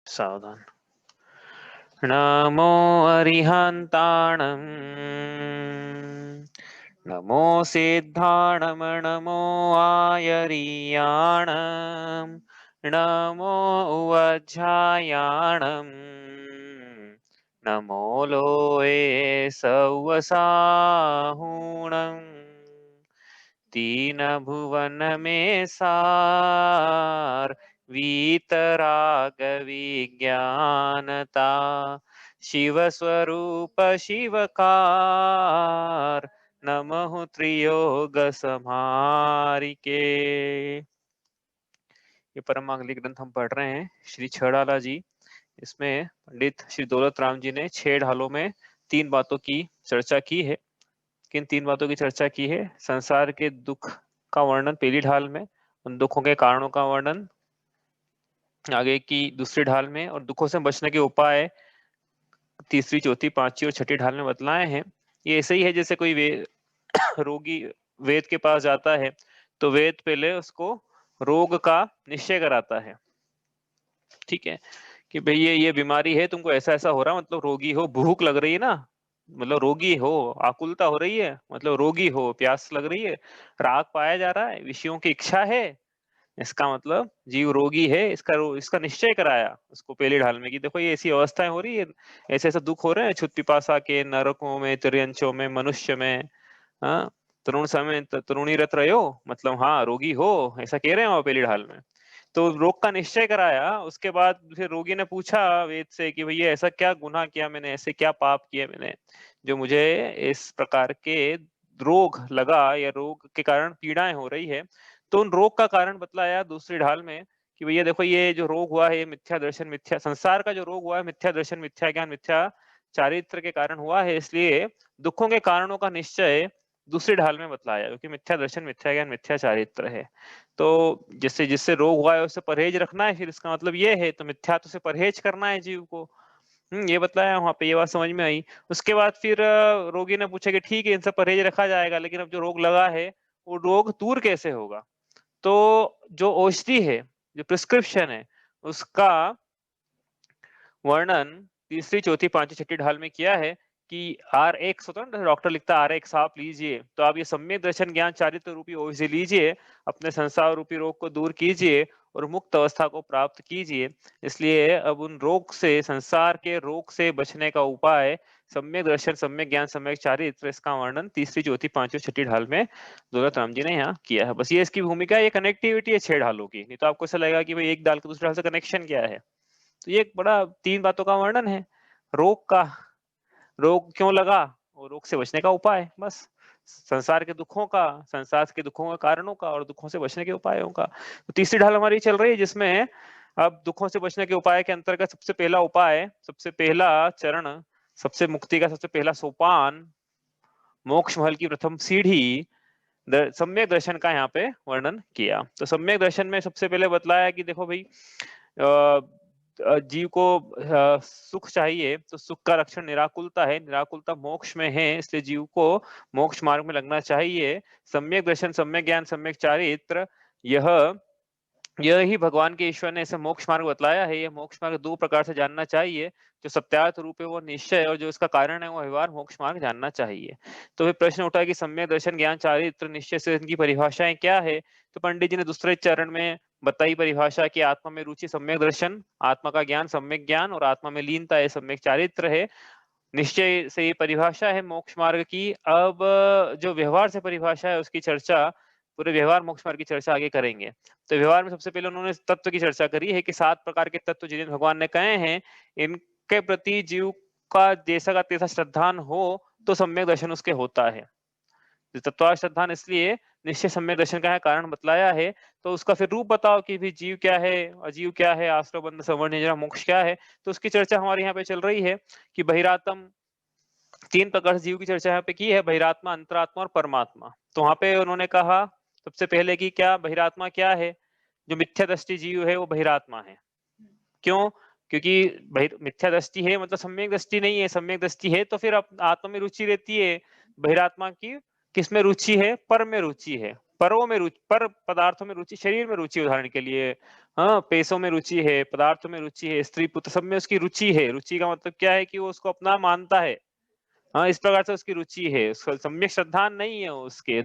सावधान। नमो अरिहन्ताणं, नमो सिद्धाणं, नमो आयरीयाणं, नमो उवज्झायाणं, नमो लोये सव्वसाहुणं। तीन भुवन में सार, वीतराग विज्ञानता, शिव स्वरूप शिवकार, नमः त्रियोग समारिके। ये परम मांगलिक ग्रंथ हम पढ़ रहे हैं श्री छड़ाला जी। इसमें पंडित श्री दौलत राम जी ने 6 ढालों में 3 बातों की चर्चा की है। किन 3 बातों की चर्चा की है? संसार के दुख का वर्णन पहली ढाल में, उन दुखों के कारणों का वर्णन आगे की दूसरी ढाल में, और दुखों से बचने के उपाय तीसरी, चौथी, पांचवी और छठी ढाल में बतलाए हैं। ये ऐसे ही है जैसे कोई रोगी वेद के पास जाता है तो वेद पहले उसको रोग का निश्चय कराता है, ठीक है, कि भाई ये बीमारी है, तुमको ऐसा ऐसा हो रहा, मतलब रोगी हो। भूख लग रही है ना, मतलब रोगी हो। आकुलता हो रही है, मतलब रोगी हो। प्यास लग रही है, राग पाया जा रहा है, विषयों की इच्छा है, इसका मतलब जीव रोगी है। इसका निश्चय कराया उसको पहली ढाल में कि देखो ये ऐसी अवस्थाएं हो रही है, ऐसे ऐसे दुख हो रहे हैं, क्षुत पिपासा के, नरकों में, तिर्यंचों में, मनुष्य में। हाँ, तरुण समय तरुणी रत रहे हो, मतलब हाँ रोगी हो, ऐसा कह रहे हैं वो पहली ढाल में। तो रोग का निश्चय कराया। उसके बाद फिर रोगी ने पूछा वेद से कि भैया ऐसा क्या गुनाह किया मैंने, ऐसे क्या पाप किए मैंने जो मुझे इस प्रकार के रोग लगा, या रोग के कारण पीड़ाएं हो रही है। तो उन रोग का कारण बतलाया दूसरी ढाल में कि भैया देखो ये जो रोग हुआ है, ये मिथ्या दर्शन, मिथ्या संसार का जो रोग हुआ है, मिथ्या दर्शन, मिथ्या ज्ञान, मिथ्या चारित्र के कारण हुआ है। इसलिए दुखों के कारणों का निश्चय दूसरी ढाल में बतलाया, क्योंकि मिथ्या दर्शन, मिथ्या ज्ञान, मिथ्या चारित्र है। तो जिससे जिससे रोग हुआ है उससे परहेज रखना है, फिर इसका मतलब ये है, तो मिथ्यात्व से परहेज करना है जीव को। ये बतलाया वहां पे, ये बात समझ में आई। उसके बाद फिर रोगी ने पूछा कि ठीक है, इनसे परहेज रखा जाएगा, लेकिन अब जो रोग लगा है वो रोग दूर कैसे होगा? तो जो औषधि है, जो प्रिस्क्रिप्शन है, उसका वर्णन तीसरी, चौथी, पांचवी, छठी ढाल में किया है कि R1 स्वतंत्र डॉक्टर लिखता है R1 आप लीजिए, तो आप ये सम्यक दर्शन ज्ञान चारित्र रूपी औषधि लीजिए, अपने संसार रूपी रोग को दूर कीजिए और मुक्त अवस्था को प्राप्त कीजिए। इसलिए अब उन रोग से, संसार के रोग से बचने का उपाय सम्यक दर्शन, सम्यक ज्ञान, सम्यक चारित्र, इसका वर्णन तीसरी, चौथी, पांचवी, छठी ढाल में दौलत राम जी ने यहाँ किया है। बस ये इसकी भूमिका, ये कनेक्टिविटी है 6 ढालों की। नहीं तो आपको ऐसा लगेगा कि भाई एक डाल के दूसरे ढाल से कनेक्शन क्या है। तो ये एक बड़ा 3 बातों का वर्णन है रोग का। रोग क्यों लगा और रोग से बचने का उपाय, बस संसार के दुखों का, संसार के दुखों के कारणों का और दुखों से बचने के उपायों का। तो तीसरी ढाल हमारी चल रही है, जिसमें अब दुखों से बचने के उपाय के अंतर्गत सबसे पहला उपाय, सबसे पहला चरण, सबसे मुक्ति का सबसे पहला सोपान, मोक्ष महल की प्रथम सीढ़ी, सम्यक दर्शन का यहाँ पे वर्णन किया। तो सम्यक दर्शन में सबसे पहले बतलाया कि देखो भाई, जीव को सुख चाहिए, तो सुख का लक्षण निराकुलता है, निराकुलता मोक्ष में है, इसलिए जीव को मोक्ष मार्ग में लगना चाहिए। सम्यक दर्शन, सम्यक ज्ञान, सम्यक चारित्र, यह ही भगवान के ईश्वर ने ऐसे मोक्ष मार्ग बतलाया है। ये मोक्ष मार्ग 2 प्रकार से जानना चाहिए, जो सत्यार्थ रूप है वो निश्चय, और जो इसका कारण है वो व्यवहार, मोक्ष मार्ग जानना चाहिए। तो फिर प्रश्न उठा कि सम्यक दर्शन, ज्ञान, चारित्र, निश्चय से इनकी परिभाषाएं क्या है? तो पंडित जी ने दूसरे चरण में बताई परिभाषा कि आत्मा में रुचि सम्यक दर्शन, आत्मा का ज्ञान सम्यक ज्ञान, और आत्मा में लीनता है सम्यक चारित्र है। निश्चय से ये परिभाषा है मोक्ष मार्ग की। अब जो व्यवहार से परिभाषा है उसकी चर्चा, पूरे व्यवहार मोक्ष मार्ग की चर्चा आगे करेंगे। तो व्यवहार में सबसे पहले उन्होंने तत्व की चर्चा करी है कि 7 प्रकार के तत्व जिन्हें भगवान ने कहे हैं, इनके प्रति जीव का जैसा का तैसा श्रद्धान हो तो सम्यक दर्शन उसके होता है। तत्व श्रद्धान इसलिए निश्चय सम्यक दर्शन का है कारण बतलाया है। तो उसका फिर रूप बताओ कि भी जीव क्या है, अजीव क्या है, आश्रय बंध सवर्ण निजरा मोक्ष क्या है। तो उसकी चर्चा हमारे यहाँ पे चल रही है कि बहिरात्म, 3 प्रकार से जीव की चर्चा यहाँ पे की है, बहिरात्मा, अंतरात्मा और परमात्मा। तो वहां पे उन्होंने कहा सबसे पहले कि क्या बहिरात्मा क्या है? जो मिथ्या दृष्टि जीव है वो बहिरात्मा है। क्यों? क्योंकि मिथ्या दृष्टि है मतलब सम्यक दृष्टि नहीं है। सम्यक दृष्टि है तो फिर आत्मा में रुचि रहती है। बहिरात्मा की किस में रुचि है? पर में रुचि है, परों में रुचि, पर पदार्थों में रुचि, शरीर में रुचि। उदाहरण के लिए हाँ, पैसों में रुचि है, पदार्थों में रुचि है, स्त्री पुत्र सब में उसकी रुचि है। रुचि का मतलब क्या है कि वो उसको अपना मानता है। हाँ, इस प्रकार से उसकी रुचि है, उसको सम्यक श्रद्धा नहीं है उसके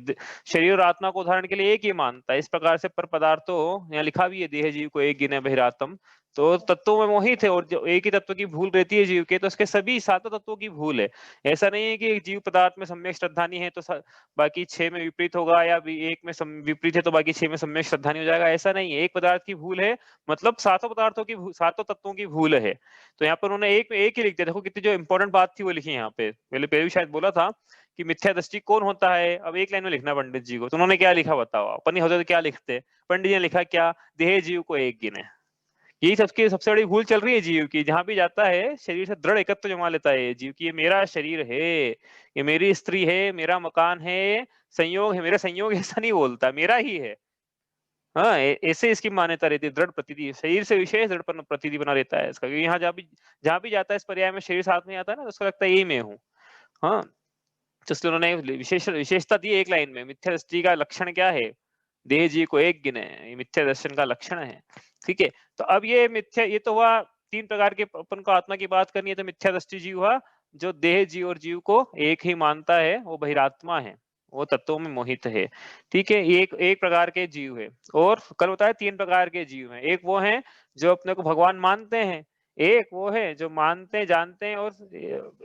शरीर और आत्मा को उदाहरण के लिए एक ही मानता है। इस प्रकार से पर पदार्थों, यहाँ लिखा भी है देह जीव को एक गिने बहिरात्म, तो तत्वों में मोहित है और जो एक ही तत्व की भूल रहती है जीव के, तो उसके सभी सातों तत्वों की भूल है। ऐसा नहीं है कि एक जीव पदार्थ में सम्यक श्रद्धा नहीं है तो बाकी 6 में विपरीत होगा, या एक में विपरीत है तो बाकी 6 में सम्यक श्रद्धा नहीं हो जाएगा, ऐसा नहीं है। एक पदार्थ की भूल है मतलब सातों पदार्थों की सातों तत्वों की भूल है। तो यहाँ पर उन्होंने एक में एक ही लिख दिया। देखो कितनी जो इंपॉर्टेंट बात थी वो लिखी यहाँ पे। पहले भी शायद बोला था कि मिथ्या दृष्टि कौन होता है, अब एक लाइन में लिखना पंडित जी को। तो उन्होंने क्या लिखा बताओ, अपन नहीं होते तो क्या लिखते। पंडित जी ने लिखा क्या, देह जीव को एक गिने। यही सबकी सबसे बड़ी भूल चल रही है जीव की। जहां भी जाता है शरीर से दृढ़ एकत्व जमा लेता है जीव की, ये मेरा शरीर है, ये मेरी स्त्री है, मेरा मकान है, संयोग है, मेरा संयोग ऐसा नहीं बोलता, मेरा ही है। हाँ, ऐसे इसकी मान्यता रहती है, दृढ़ प्रतीति, शरीर से विशेष दृढ़ प्रतीति बना रहता है इसका। क्योंकि यहाँ जहाँ भी जाता है इस पर्याय में शरीर साथ में आता है ना, तो उसको लगता है यही मैं हूँ। हाँ, तो इसलिए उन्होंने विशेषता दी एक लाइन में, मिथ्या दृष्टि का लक्षण क्या है, देह जी को एक गिने, ये मिथ्या दर्शन का लक्षण है। ठीक है, तो अब ये मिथ्या, ये तो हुआ 3 प्रकार के, अपन को आत्मा की बात करनी है तो मिथ्या दृष्टि जीव हुआ, जो देह जीव और जीव को एक ही मानता है, वो बहिरात्मा है, वो तत्वों में मोहित है। ठीक है, एक एक प्रकार के जीव है। और कल बताया 3 प्रकार के जीव हैं। एक वो है जो अपने को भगवान मानते हैं, एक वो है जो मानते जानते हैं, और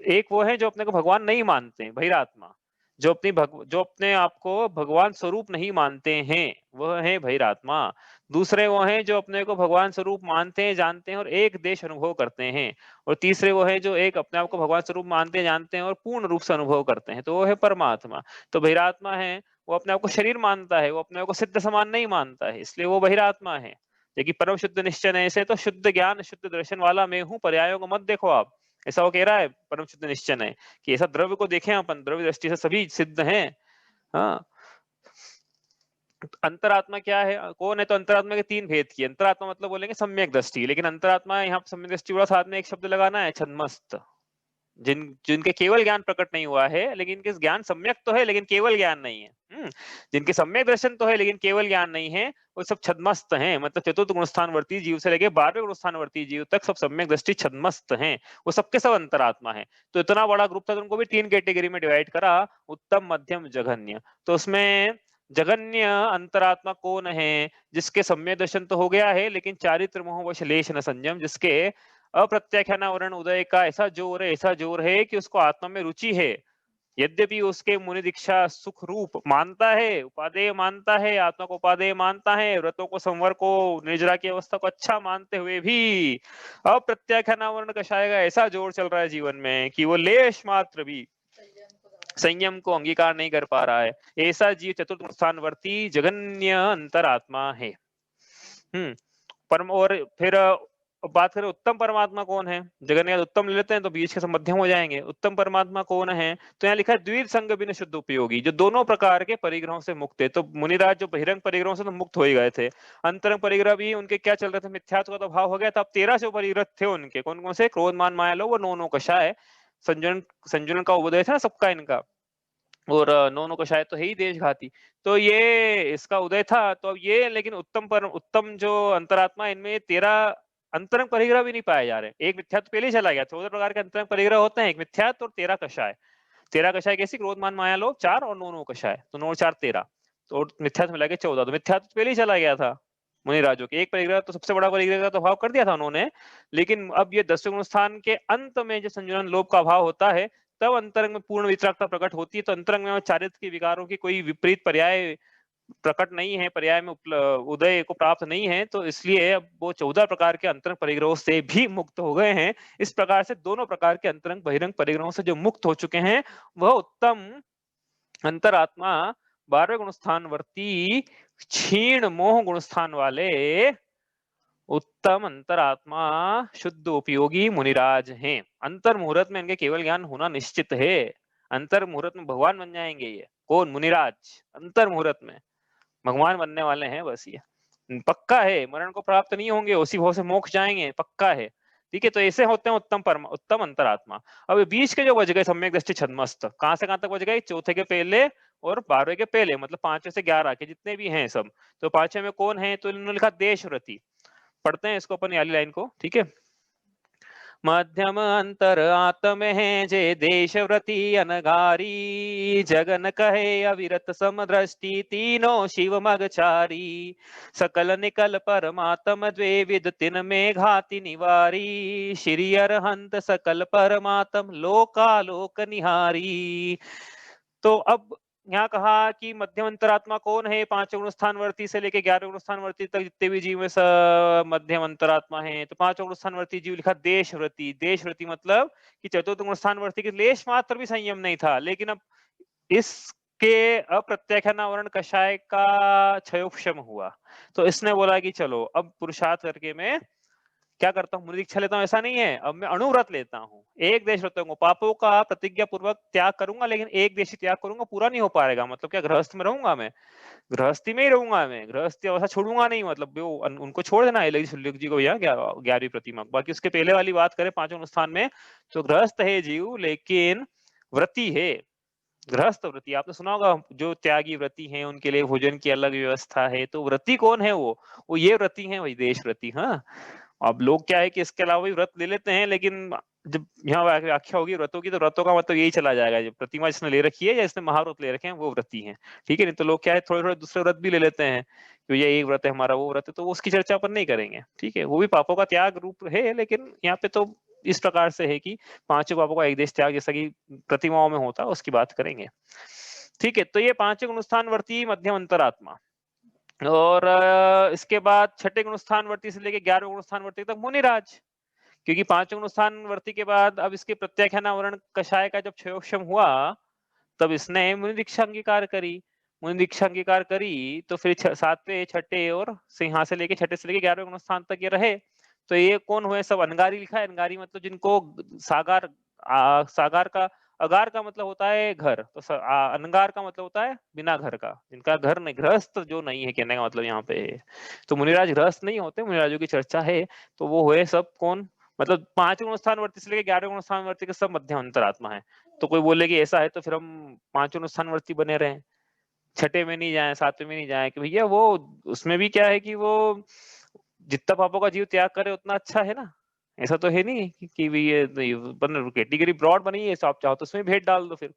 एक वो है जो अपने को भगवान नहीं मानते हैं, बहिरात्मा। जो अपने आप को भगवान स्वरूप नहीं मानते हैं, वह है बहिरात्मा। दूसरे वो हैं जो अपने को भगवान स्वरूप मानते हैं, जानते हैं और एक देश अनुभव करते हैं। और तीसरे वो है जो एक अपने आप को भगवान स्वरूप मानते जानते हैं और पूर्ण रूप से अनुभव करते हैं, तो वो है परमात्मा। तो बहिरात्मा है, वो अपने आप को शरीर मानता है, वो अपने आप को सिद्ध समान नहीं मानता है, इसलिए वो बहिरात्मा है। लेकिन परम शुद्ध निश्चय ऐसे तो शुद्ध ज्ञान शुद्ध दर्शन वाला मैं हूँ, पर्यायों को मत देखो आप, ऐसा वो कह रहा है परम शुद्ध निश्चय है कि ऐसा द्रव्य को देखें अपन, द्रव्य दृष्टि से सभी सिद्ध हैं। हाँ, अंतरात्मा क्या है, कौन है, तो अंतरात्मा के 3 भेद की। अंतरात्मा मतलब बोलेंगे सम्यक दृष्टि, लेकिन अंतरात्मा यहाँ पर सम्यक दृष्टि वाला साथ में एक शब्द लगाना है, छद्मस्त। जिनके केवल ज्ञान प्रकट नहीं हुआ है, लेकिन इनके ज्ञान सम्यक तो है लेकिन केवल ज्ञान नहीं है। जिनके सम्यक दर्शन तो है लेकिन केवल ज्ञान नहीं है, वो सब छद्मस्त हैं। मतलब चतुर्थ गुणस्थानवर्ती जीव से लेके 12वें गुणस्थानवर्ती जीव तक सब सम्यक दृष्टि छद्मस्त हैं, वो सबके सब अंतरात्मा है। तो इतना बड़ा ग्रुप था, तो उनको भी 3 कैटेगरी में डिवाइड करा, उत्तम मध्यम जघन्य। तो उसमें जघन्य अंतरात्मा कौन है, जिसके सम्यक दर्शन तो हो गया है लेकिन चारित्र मोह वश लेश न संयम, जिसके अप्रत्याख्यानावरण उदय का ऐसा जोर है कि उसको आत्मा में रुचि है। यद्यपि उसके मुनि दीक्षा सुख रूप मानता है, उपादेय मानता है, आत्मा को उपादेय मानता है, व्रतों को, संवर को, निर्जरा की अवस्था को अच्छा मानते हुए भी अप्रत्याख्यानावरण कषाय का ऐसा जोर चल रहा है जीवन में कि वो लेश मात्र भी संयम को अंगीकार नहीं कर पा रहा है। ऐसा जीव चतुर्थ स्थानवर्ती जगन्य अंतरात्मा है। परम। और फिर बात करें उत्तम परमात्मा कौन है, जगन्नाथ उत्तम ले लेते हैं तो बीच के सब मध्यम हो जाएंगे। उत्तम परमात्मा कौन है, तो यहाँ लिखा है द्विर संग बिन शुद्ध उपयोगी, जो दोनों प्रकार के परिग्रहों से मुक्त है। तो मुनिराज जो बहिरंग परिग्रहों से तो मुक्त हो ही गए थे, अंतरंग परिग्रह भी उनके क्या चल रहे थे, मिथ्यात्व का तो भाव हो गया था। अब 13 जो परिग्रह थे उनके, कौन कौन से, क्रोध मान माया लोभ, वो नौ कषाय, संजुलन संजुलन का उपदेश है ना सबका इनका, और नौ कषाय तो है ही देशघाती। तो ये इसका उदय था। तो अब ये, लेकिन उत्तम जो अंतरात्मा, इनमें 13 अंतरंग परिग्रह भी नहीं पाए जा रहे। एक मिथ्यात्व पहले ही चला गया, 14 प्रकार के अंतरंग परिग्रह होते हैं, एक मिथ्यात्व और 13 कषाय। 13 कषाय कैसी, क्रोध मान माया लोभ 4 और नौ कषाय, तो 9 4 13, तो मिथ्यात्व मिला के 14। तो मिथ्यात्व पहले ही चला गया था मुनिराजों के। एक परिग्रह तो सबसे बड़ा परिग्रह का तो भाव कर दिया था उन्होंने, लेकिन अब ये 10वें गुण स्थान के अंत में जो संजुलन लोभ का भाव होता है, तब अंतरंग में पूर्ण वितरागता प्रकट होती है। तो अंतरंग में चारित्र के विकारों की कोई विपरीत पर्याय प्रकट नहीं है, पर्याय में उदय को प्राप्त नहीं है, तो इसलिए अब वो 14 प्रकार के अंतरंग परिग्रहों से भी मुक्त हो गए हैं। इस प्रकार से दोनों प्रकार के अंतरंग बहिरंग परिग्रहों से जो मुक्त हो चुके हैं, वह उत्तम अंतरात्मा 12वें गुणस्थान वर्ती क्षीण मोह गुणस्थान वाले उत्तम अंतरात्मा शुद्ध उपयोगी मुनिराज हैं। अंतर मुहूर्त में इनके केवल ज्ञान होना निश्चित है। अंतर मुहूर्त में भगवान बन जाएंगे ये, कौन, मुनिराज। अंतर मुहूर्त में भगवान बनने वाले हैं, बस ये पक्का है। मरण को प्राप्त नहीं होंगे, उसी भाव से मोक्ष जाएंगे, पक्का है। ठीक है, तो ऐसे होते हैं उत्तम अंतरात्मा। अब ये बीच के जो बज गए सम्यक दृष्टि छद्मस्त, कहां से कहां तक बज गए, चौथे के पहले और 12वें के पहले, मतलब 5वें से 11 के जितने भी हैं सब। तो 5वें में कौन है, तो इन्होंने लिखा देशव्रती। पढ़ते हैं इसको अपन वाली लाइन को, ठीक है। मध्यम अंतर आत्म है जे देश व्रति अनगारी, जगन कहे अविरत समदृष्टि तीनों शिव मगचारी, सकल निकल परमात्म द्वे विद तिन में घाति निवारी, श्री अरहंत सकल परमात्म लोकालोक निहारी। तो अब यहाँ कहा कि मध्यम अंतरात्मा कौन है, 5 गुण स्थानवर्ती से लेके 11 गुण स्थानवर्ती तक जितने भी जीव में सब मध्यम अंतरात्मा है। तो 5 गुण स्थानवर्ती जीव लिखा देशव्रती। देशव्रती मतलब कि चतुर्थ गुण स्थानवर्ती के लेश मात्र भी संयम नहीं था, लेकिन अब इसके अप्रत्याख्यानावरण कषाय का क्षयोपशम हुआ, तो इसने बोला कि चलो अब पुरुषार्थ करके मैं क्या करता हूँ, मुनि दीक्षा लेता हूँ, ऐसा नहीं है, अब मैं अणुव्रत लेता हूँ, एक देश व्रत हूँ, पापों का प्रतिज्ञा पूर्वक त्याग करूंगा, लेकिन एक देश त्याग करूंगा, पूरा नहीं हो पाएगा। मतलब क्या गृहस्थ में रहूंगा मैं, गृहस्थी में ही रहूंगा मैं, गृहस्थी अवस्था छोड़ूंगा नहीं, मतलब वो उनको छोड़ देना है सुल्लुक जी को भैया 11वीं प्रतिमा। बाकी उसके पहले वाली बात करें 5वें स्थान में, तो गृहस्थ है जीव लेकिन व्रती है, गृहस्थ व्रती। आपने सुना होगा जो त्यागी व्रती हैं उनके लिए भोजन की अलग व्यवस्था है। तो व्रती कौन है, वो ये व्रती हैं, वही देश व्रती। हाँ, अब लोग क्या है कि इसके अलावा भी व्रत ले लेते हैं, लेकिन जब यहाँ व्याख्या होगी व्रतों की, तो व्रतों का मतलब यही चला जाएगा, जो प्रतिमा जिसने ले रखी है या जिसने महाव्रत ले रखे हैं वो व्रती हैं, ठीक है। नहीं तो लोग क्या है थोड़े थोड़े दूसरे व्रत भी ले लेते हैं, कि ये एक व्रत है हमारा, वो व्रत है, तो उसकी चर्चा अपन नहीं करेंगे, ठीक है। वो भी पापों का त्याग रूप है, लेकिन यहाँ पे तो इस प्रकार से है कि 5 पापों का एक देश त्याग जैसा कि प्रतिमाओं में होता है, उसकी बात करेंगे, ठीक है। तो ये 5 गुणस्थानवर्ती मध्यम अंतरात्मा। और इसके बाद 6ठे गुणस्थानवर्ती से लेके 11वें गुणस्थानवर्ती तक मुनिराज, क्योंकि 5 गुणस्थानवर्ती के बाद अब इसके प्रत्याख्यानावरण कषाय का जब क्षयोपशम हुआ, तब इसने मुनि दीक्षा अंगीकार करी। मुनि दीक्षा अंगीकार करी तो फिर 7वें 6ठे और यहाँ से लेके 6ठे से लेके 11वें गुणस्थान तक ये रहे। तो ये कौन हुए, सब अनगारी लिखा है। अनगारी मतलब जिनको सागार, सागार का, अगार का मतलब होता है घर, तो अनगार का मतलब होता है बिना घर का, जिनका घर नहीं, गृहस्थ जो नहीं है, कहने का मतलब यहाँ पे है। तो मुनिराज गृहस्थ नहीं होते, मुनिराजों की चर्चा है। तो वो हुए सब कौन, मतलब 5 गुणस्थानवर्ती से लेके 11 गुणस्थानवर्ती के सब मध्यम अंतरात्मा है। तो कोई बोले कि ऐसा है तो फिर हम 5 गुणस्थानवर्ती बने रहे, 6ठे में नहीं जाए, 7वें में नहीं जाए, कि भैया वो उसमें भी क्या है कि वो जितना पापों का जीव त्याग करे उतना अच्छा है ना। ऐसा तो है नहीं कि ये कैटेगरी ब्रॉड बनी है, आप चाहो तो उसमें भेद डाल दो फिर,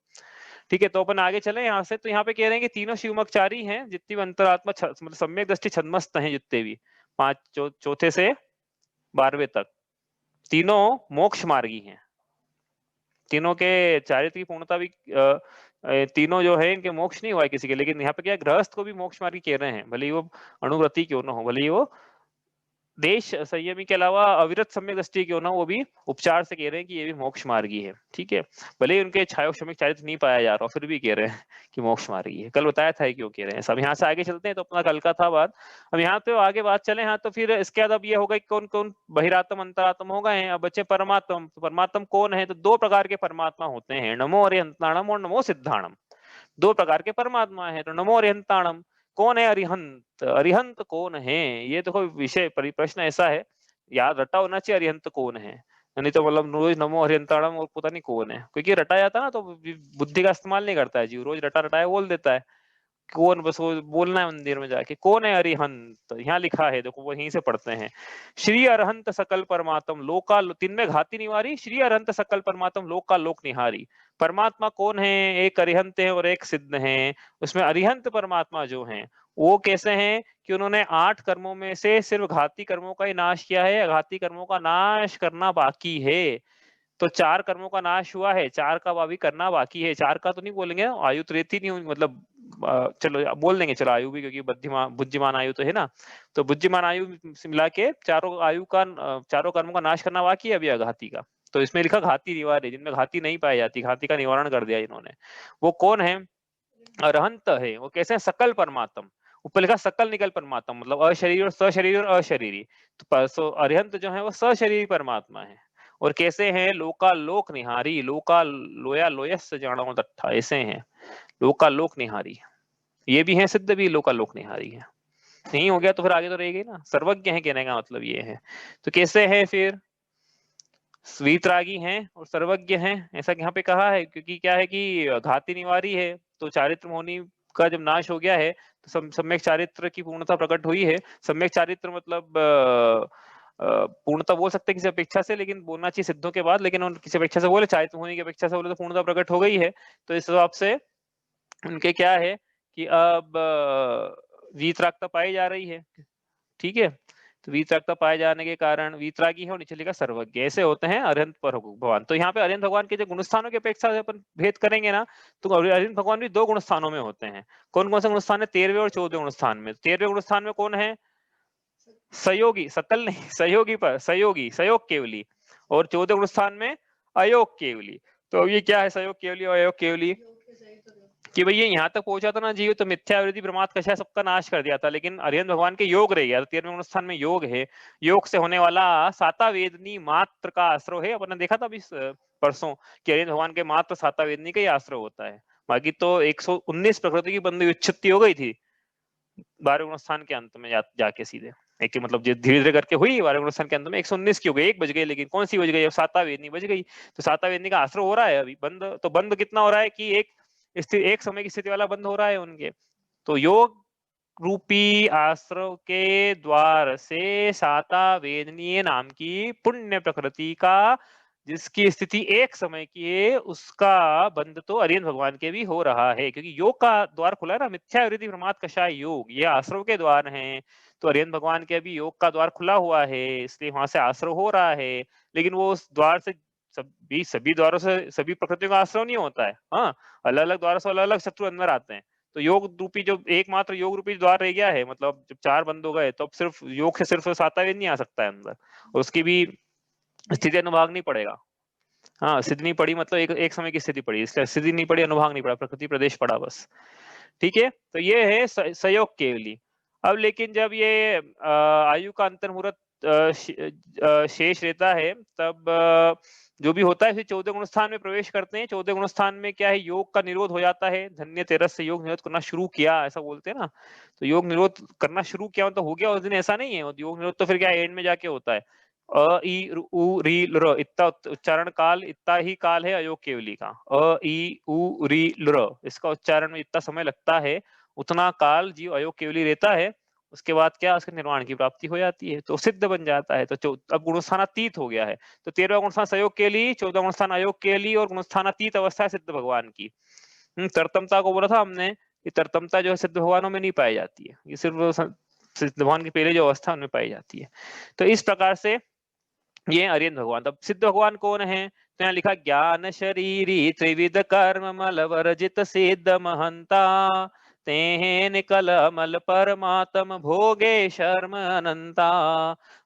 ठीक है। तो अपन आगे चले यहाँ से। तो यहाँ पे कह रहे हैं कि तीनों शिवमकचारी हैं, जितनी भी अंतरात्मा मतलब सम्यक दृष्टि छद्मस्त हैं जितने भी, 5 चौथे से 12वें तक, तीनों मोक्ष मार्गी हैं। तीनों के चारित्र की पूर्णता भी तीनों जो है इनके मोक्ष नहीं हुआ है किसी के, लेकिन यहाँ पे क्या गृहस्थ को भी मोक्ष मार्गी कह रहे हैं, भले ही वो अणुव्रती क्यों ना हो, भले ही वो देश संयमी के अलावा अविरत सम्यक दृष्टि क्यों ना, वो भी उपचार से कह रहे हैं कि ये भी मोक्ष मार्गी है, ठीक है। भले ही उनके छायोक्षमिक चारित्र नहीं पाया जा रहा, फिर भी कह रहे हैं कि मोक्ष मार्गी है। कल बताया था क्यों कह रहे हैं सब। यहाँ से आगे चलते हैं, तो अपना कल का था बात, अब यहाँ पे आगे बात चले। हाँ, तो फिर इसके बाद अब ये होगा कि कौन कौन बहिरात्म अंतरात्म हो गए हैं, अब बच्चे परमात्म। तो परमात्म कौन है, तो 2 प्रकार के परमात्मा होते हैं, नमो अरिहंताणम और नमो सिद्धाणम। 2 प्रकार के परमात्मा है। तो नमो अरिहंताणम, कौन है अरिहंत, अरिहंत कौन है, ये देखो विषय प्रश्न ऐसा है, याद रटा होना चाहिए अरिहंत कौन है, नहीं तो मतलब रोज नमो अरिहंताणम और पता नहीं कौन है, क्योंकि रटा जाता ना तो बुद्धि का इस्तेमाल नहीं करता है जी, रोज रटा रटाया बोल देता है। कौन, बस वो बोलना है मंदिर में जाके, कौन है अरिहंत, यहाँ लिखा है देखो, वहीं से पढ़ते हैं। श्री अरहंत सकल परमात्म लोका, 3 में घाती निवारी, श्री अरहंत सकल परमात्म लोका लोक निहारी। परमात्मा कौन है, एक अरिहंत है और एक सिद्ध है। उसमें अरिहंत परमात्मा जो है वो कैसे हैं कि उन्होंने 8 कर्मों में से सिर्फ घाती कर्मों का ही नाश किया है, अघाती कर्मों का नाश करना बाकी है। तो 4 कर्मों का नाश हुआ है, 4 का अभी करना बाकी है। 4 का तो नहीं बोलेंगे, आयु तो रहती नहीं, मतलब चलो बोल देंगे, चलो आयु भी, क्योंकि बुद्धिमान बुद्धिमान आयु तो है ना। तो बुद्धिमान आयु से मिला के चारों आयु का, चारों कर्मों का नाश करना बाकी है अभी अघाती का। तो इसमें लिखा घाती निवारण, जिनमें घाती नहीं पाई जाती, घाती का निवारण कर दिया इन्होंने। वो कौन है, अरहंत है। वो कैसे हैं, सकल परमात्म, ऊपर लिखा सकल निकल परमात्मा, मतलब अशरीर और सशरीर और अशरीरी। तो अरिहंत जो है वो सशरीरी परमात्मा है। और कैसे हैं, लोका लोक निहारी, लोका लोया लोयस जानो दट्ठा, ऐसे हैं लोका लोक निहारी। ये भी है सिद्ध भी, लोका लोक निहारी है। नहीं हो गया तो फिर आगे तो रहेगी ना, सर्वज्ञ है कहने का मतलब ये है। तो कैसे है फिर, वीतरागी हैं और सर्वज्ञ हैं, ऐसा यहाँ पे कहा है, क्योंकि क्या है कि घाती निवारी है, तो चारित्र मोहनी का जब नाश हो गया है तो सम्यक चारित्र की पूर्णता प्रकट हुई है। सम्यक चारित्र मतलब पूर्णता बोल सकते हैं किसी अपेक्षा से, लेकिन बोलना चाहिए सिद्धों के बाद, लेकिन उन किसी अपेक्षा से बोले, चारित्र होने की अपेक्षा से बोले तो पूर्णता प्रकट हो गई है। तो इस हिसाब से उनके क्या है कि अब वीतरागता पाई जा रही है। ठीक है, तो वीतरागता पाए जाने के कारण वीतरागी है और नीचे लिखा सर्वज्ञ, ऐसे होते हैं अरिहंत पर भगवान। तो यहाँ पे अरिहंत भगवान के जो गुणस्थानों की अपेक्षा से अपन भेद करेंगे ना, तो अरिहंत भगवान भी 2 गुणस्थानों में होते हैं। कौन कौन से गुणस्थान है? 13वें और 14वें गुणस्थान में। 13वें गुणस्थान में कौन है? सहयोगी, सतल नहीं, सहयोगी पर सहयोगी, सहयोग केवली। और 14वें गुणस्थान में अयोग केवली। तो अब ये क्या है सहयोग केवली और अयोग केवली? कि भाई ये यहाँ तक पहुंचा था ना जीव, तो मिथ्यावृत्ति प्रमाद कषाय सबका नाश कर दिया था, लेकिन अरिहंत भगवान के योग रह गया। तो 13वें स्थान में योग है, योग से होने वाला साता वेदनी मात्र का आश्रय है। अपन ने देखा था अभी परसों कि अरिहंत भगवान के मात्र साता वेदनी का ही आश्रय होता है। बाकी तो 119 प्रकृति की बंदी विच्छित्ति हो गई थी 12वें गुणस्थान के अंत में जाके सीधे एक मतलब धीरे धीरे करके हुई 12वें गुणस्थान के अंत में 119 की हो गई, 1 बज गई, लेकिन कौन सी बज गई? अब साता वेदनी बज गई। तो साता वेदनी का आश्रय हो रहा है अभी बंद। तो बंद कितना हो रहा है कि एक समय की स्थिति वाला बंद हो रहा है उनके। तो योग रूपी आश्रव के द्वार से साता वेदनीय नाम की पुण्य प्रकृति का जिसकी स्थिति एक समय की है, उसका बंध तो अरिहंत भगवान के भी हो रहा है, क्योंकि योग का द्वार खुला है ना। मिथ्यावृत्ति प्रमाद कषाय योग, ये आश्रव के द्वार हैं। तो अरिहंत भगवान के भी योग का द्वार खुला हुआ है, इसलिए वहां से आश्रव हो रहा है। लेकिन वो उस द्वार से सभी द्वारों से सभी प्रकृतियों का आश्रव नहीं होता है। हाँ, अलग अलग द्वारों से अलग अलग शत्रु अंदर आते हैं। तो योग रूपी जो एकमात्र योग रूपी द्वार रह गया है, मतलब जब 4 बंद हो गए तो अब सिर्फ योग से सिर्फ साता वेद नहीं आ सकता है अंदर, उसकी भी स्थिति अनुभाग नहीं पड़ेगा। हाँ, स्थिति नहीं पड़ी मतलब एक समय की स्थिति पड़ी, इसलिए स्थिति नहीं पड़ी, अनुभाग नहीं पड़ा, प्रकृति प्रदेश पड़ा बस। ठीक है, तो ये है संयोग केवली। अब लेकिन जब ये आयु का अंतर्मुहूर्त शेष रहता है, तब जो भी होता है फिर 14 गुणस्थान में प्रवेश करते हैं। 14 गुणस्थान में क्या है? योग का निरोध हो जाता है। धन्य तेरस से योग निरोध करना शुरू किया, ऐसा बोलते हैं ना। तो योग निरोध करना शुरू किया मतलब हो गया उस दिन, ऐसा नहीं है। योग निरोध तो फिर क्या एंड में जाके होता है। अ ई उ री ल इतना उच्चारण काल, इतना ही काल है अयोग केवली का। अ ई उ री ल, इसका उच्चारण में इतना समय लगता है, उतना काल जीव अयोग केवली रहता है। उसके बाद क्या? उसके निर्वाण की प्राप्ति हो जाती है, तो सिद्ध बन जाता है। तो अब गुणस्थानातीत हो गया है। तो 13वां गुणस्थान सहयोग के लिए, 14वां गुणस्थान अयोग के लिए, और गुणस्थानातीत अवस्था है सिद्ध भगवान की। तरतमता को बोला था हमने, ये तरतमता जो है सिद्ध भगवानों में नहीं पाई जाती है, ये सिर्फ सिद्ध भगवान की पहले जो अवस्था उनमें पाई जाती है। तो इस प्रकार से ये अरिहंत भगवान। तब सिद्ध भगवान कौन है? तो यहाँ लिखा ज्ञान शरीरी त्रिविध कर्म मल वर्जित सिद्ध महंता, तेहे निकल अमल परमात्म भोगे शर्म अनंता,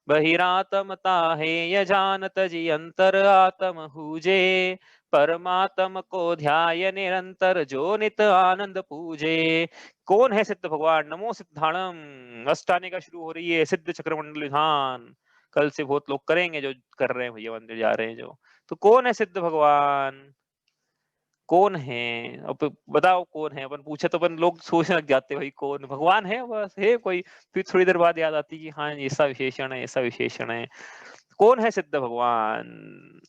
बहिरात्म ताहे यजानत जी अंतर आत्म हुजे, परमात्म को ध्याय निरंतर जो नित आनंद पूजे। कौन है सिद्ध भगवान? नमो सिद्धाणम, अष्टाने का शुरू हो रही है सिद्ध चक्रमंडल विधान। कल से बहुत लोग करेंगे जो कर रहे हैं भैया, मंदिर जा रहे हैं जो। तो कौन है सिद्ध भगवान? कौन है? अब बताओ कौन है? अपन पूछे तो अपन लोग सोचने लग जाते हैं भाई कौन भगवान है, बस है कोई। फिर थोड़ी देर बाद याद आती कि हाँ ऐसा विशेषण है, ऐसा विशेषण है। कौन है सिद्ध भगवान?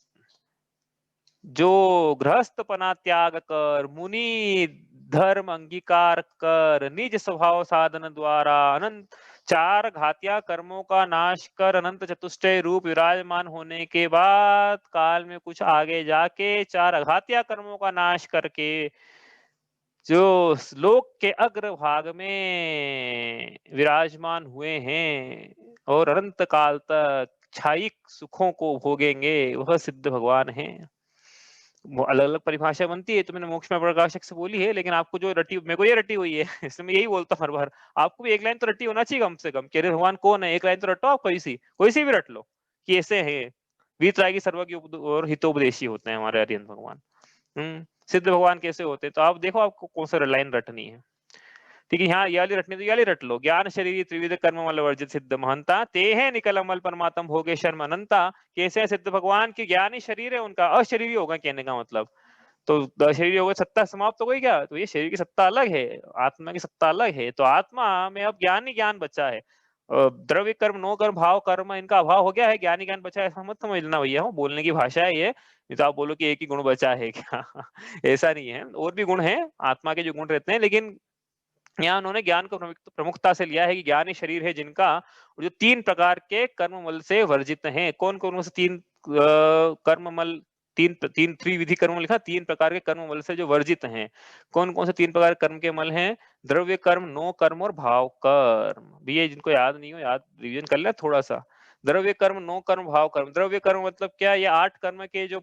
जो गृहस्थपना त्याग कर, मुनि धर्म अंगीकार कर, निज स्वभाव साधन द्वारा अनंत 4 घातिया कर्मों का नाश कर, अनंत चतुष्टय रूप विराजमान होने के बाद काल में कुछ आगे जाके 4 अघातिया कर्मों का नाश करके जो लोक के अग्रभाग में विराजमान हुए हैं और अनंत काल तक क्षायिक सुखों को भोगेंगे, वह सिद्ध भगवान है। अलग अलग परिभाषा बनती है, तो मैंने मोक्ष में प्रकाशक से बोली है, लेकिन आपको जो रटी, मेरे को ये रटी हुई है इसमें यही बोलता हूँ हर बार। आपको भी एक लाइन तो रटी होना चाहिए कम से कम कि अरे भगवान कौन है, एक लाइन तो रटो आप, कोई सी भी रट लो कि ऐसे है। वीतरागी सर्वज्ञ और हितोपदेशी होते हैं हमारे अरिहंत भगवान। सिद्ध भगवान कैसे होते हैं? तो आप देखो आपको कौन सा लाइन रटनी है। ठीक है, यहाँ ये वाली रटनी तो ये वाली रट लो। ज्ञान शरीर त्रिविध कर्म मल वर्जित सिद्ध महंता, ते है निकल अमल परमात्म भोगे शर्म अनंता। कैसे है सिद्ध भगवान? की ज्ञान ही शरीर है उनका, अशरीरी होगा कहने का मतलब। तो शरीर हो गया, सत्ता समाप्त हो गई क्या? तो ये शरीर की सत्ता अलग है, आत्मा की सत्ता अलग है। तो आत्मा में अब ज्ञान ही ज्ञान बचा है। द्रव्य कर्म, नो कर्म, भाव कर्म, इनका अभाव हो गया है, ज्ञान ही ज्ञान बचा है, ऐसा मत समझना भैया। हो बोलने की भाषा है ये, नहीं तो आप बोलो कि एक ही गुण बचा है क्या ऐसा नहीं है, और भी गुण है आत्मा के जो गुण रहते हैं, लेकिन यहाँ उन्होंने ज्ञान को प्रमुखता से लिया है कि ज्ञान ही शरीर है जिनका, जो 3 प्रकार के कर्ममल से वर्जित हैं। कौन-कौन से 3 कर्ममल, 3 त्रिविधि कर्म लिखा, 3 प्रकार के कर्ममल से जो वर्जित हैं। कौन-कौन से 3 प्रकार के कर्म के मल हैं? द्रव्य कर्म, नो कर्म और भाव कर्म। भी ये जिनको याद नहीं हो, याद रिवीजन कर ले थोड़ा-सा। द्रव्य कर्म, नो कर्म, भाव कर्म। द्रव्य कर्म मतलब क्या? ये 8 कर्म के जो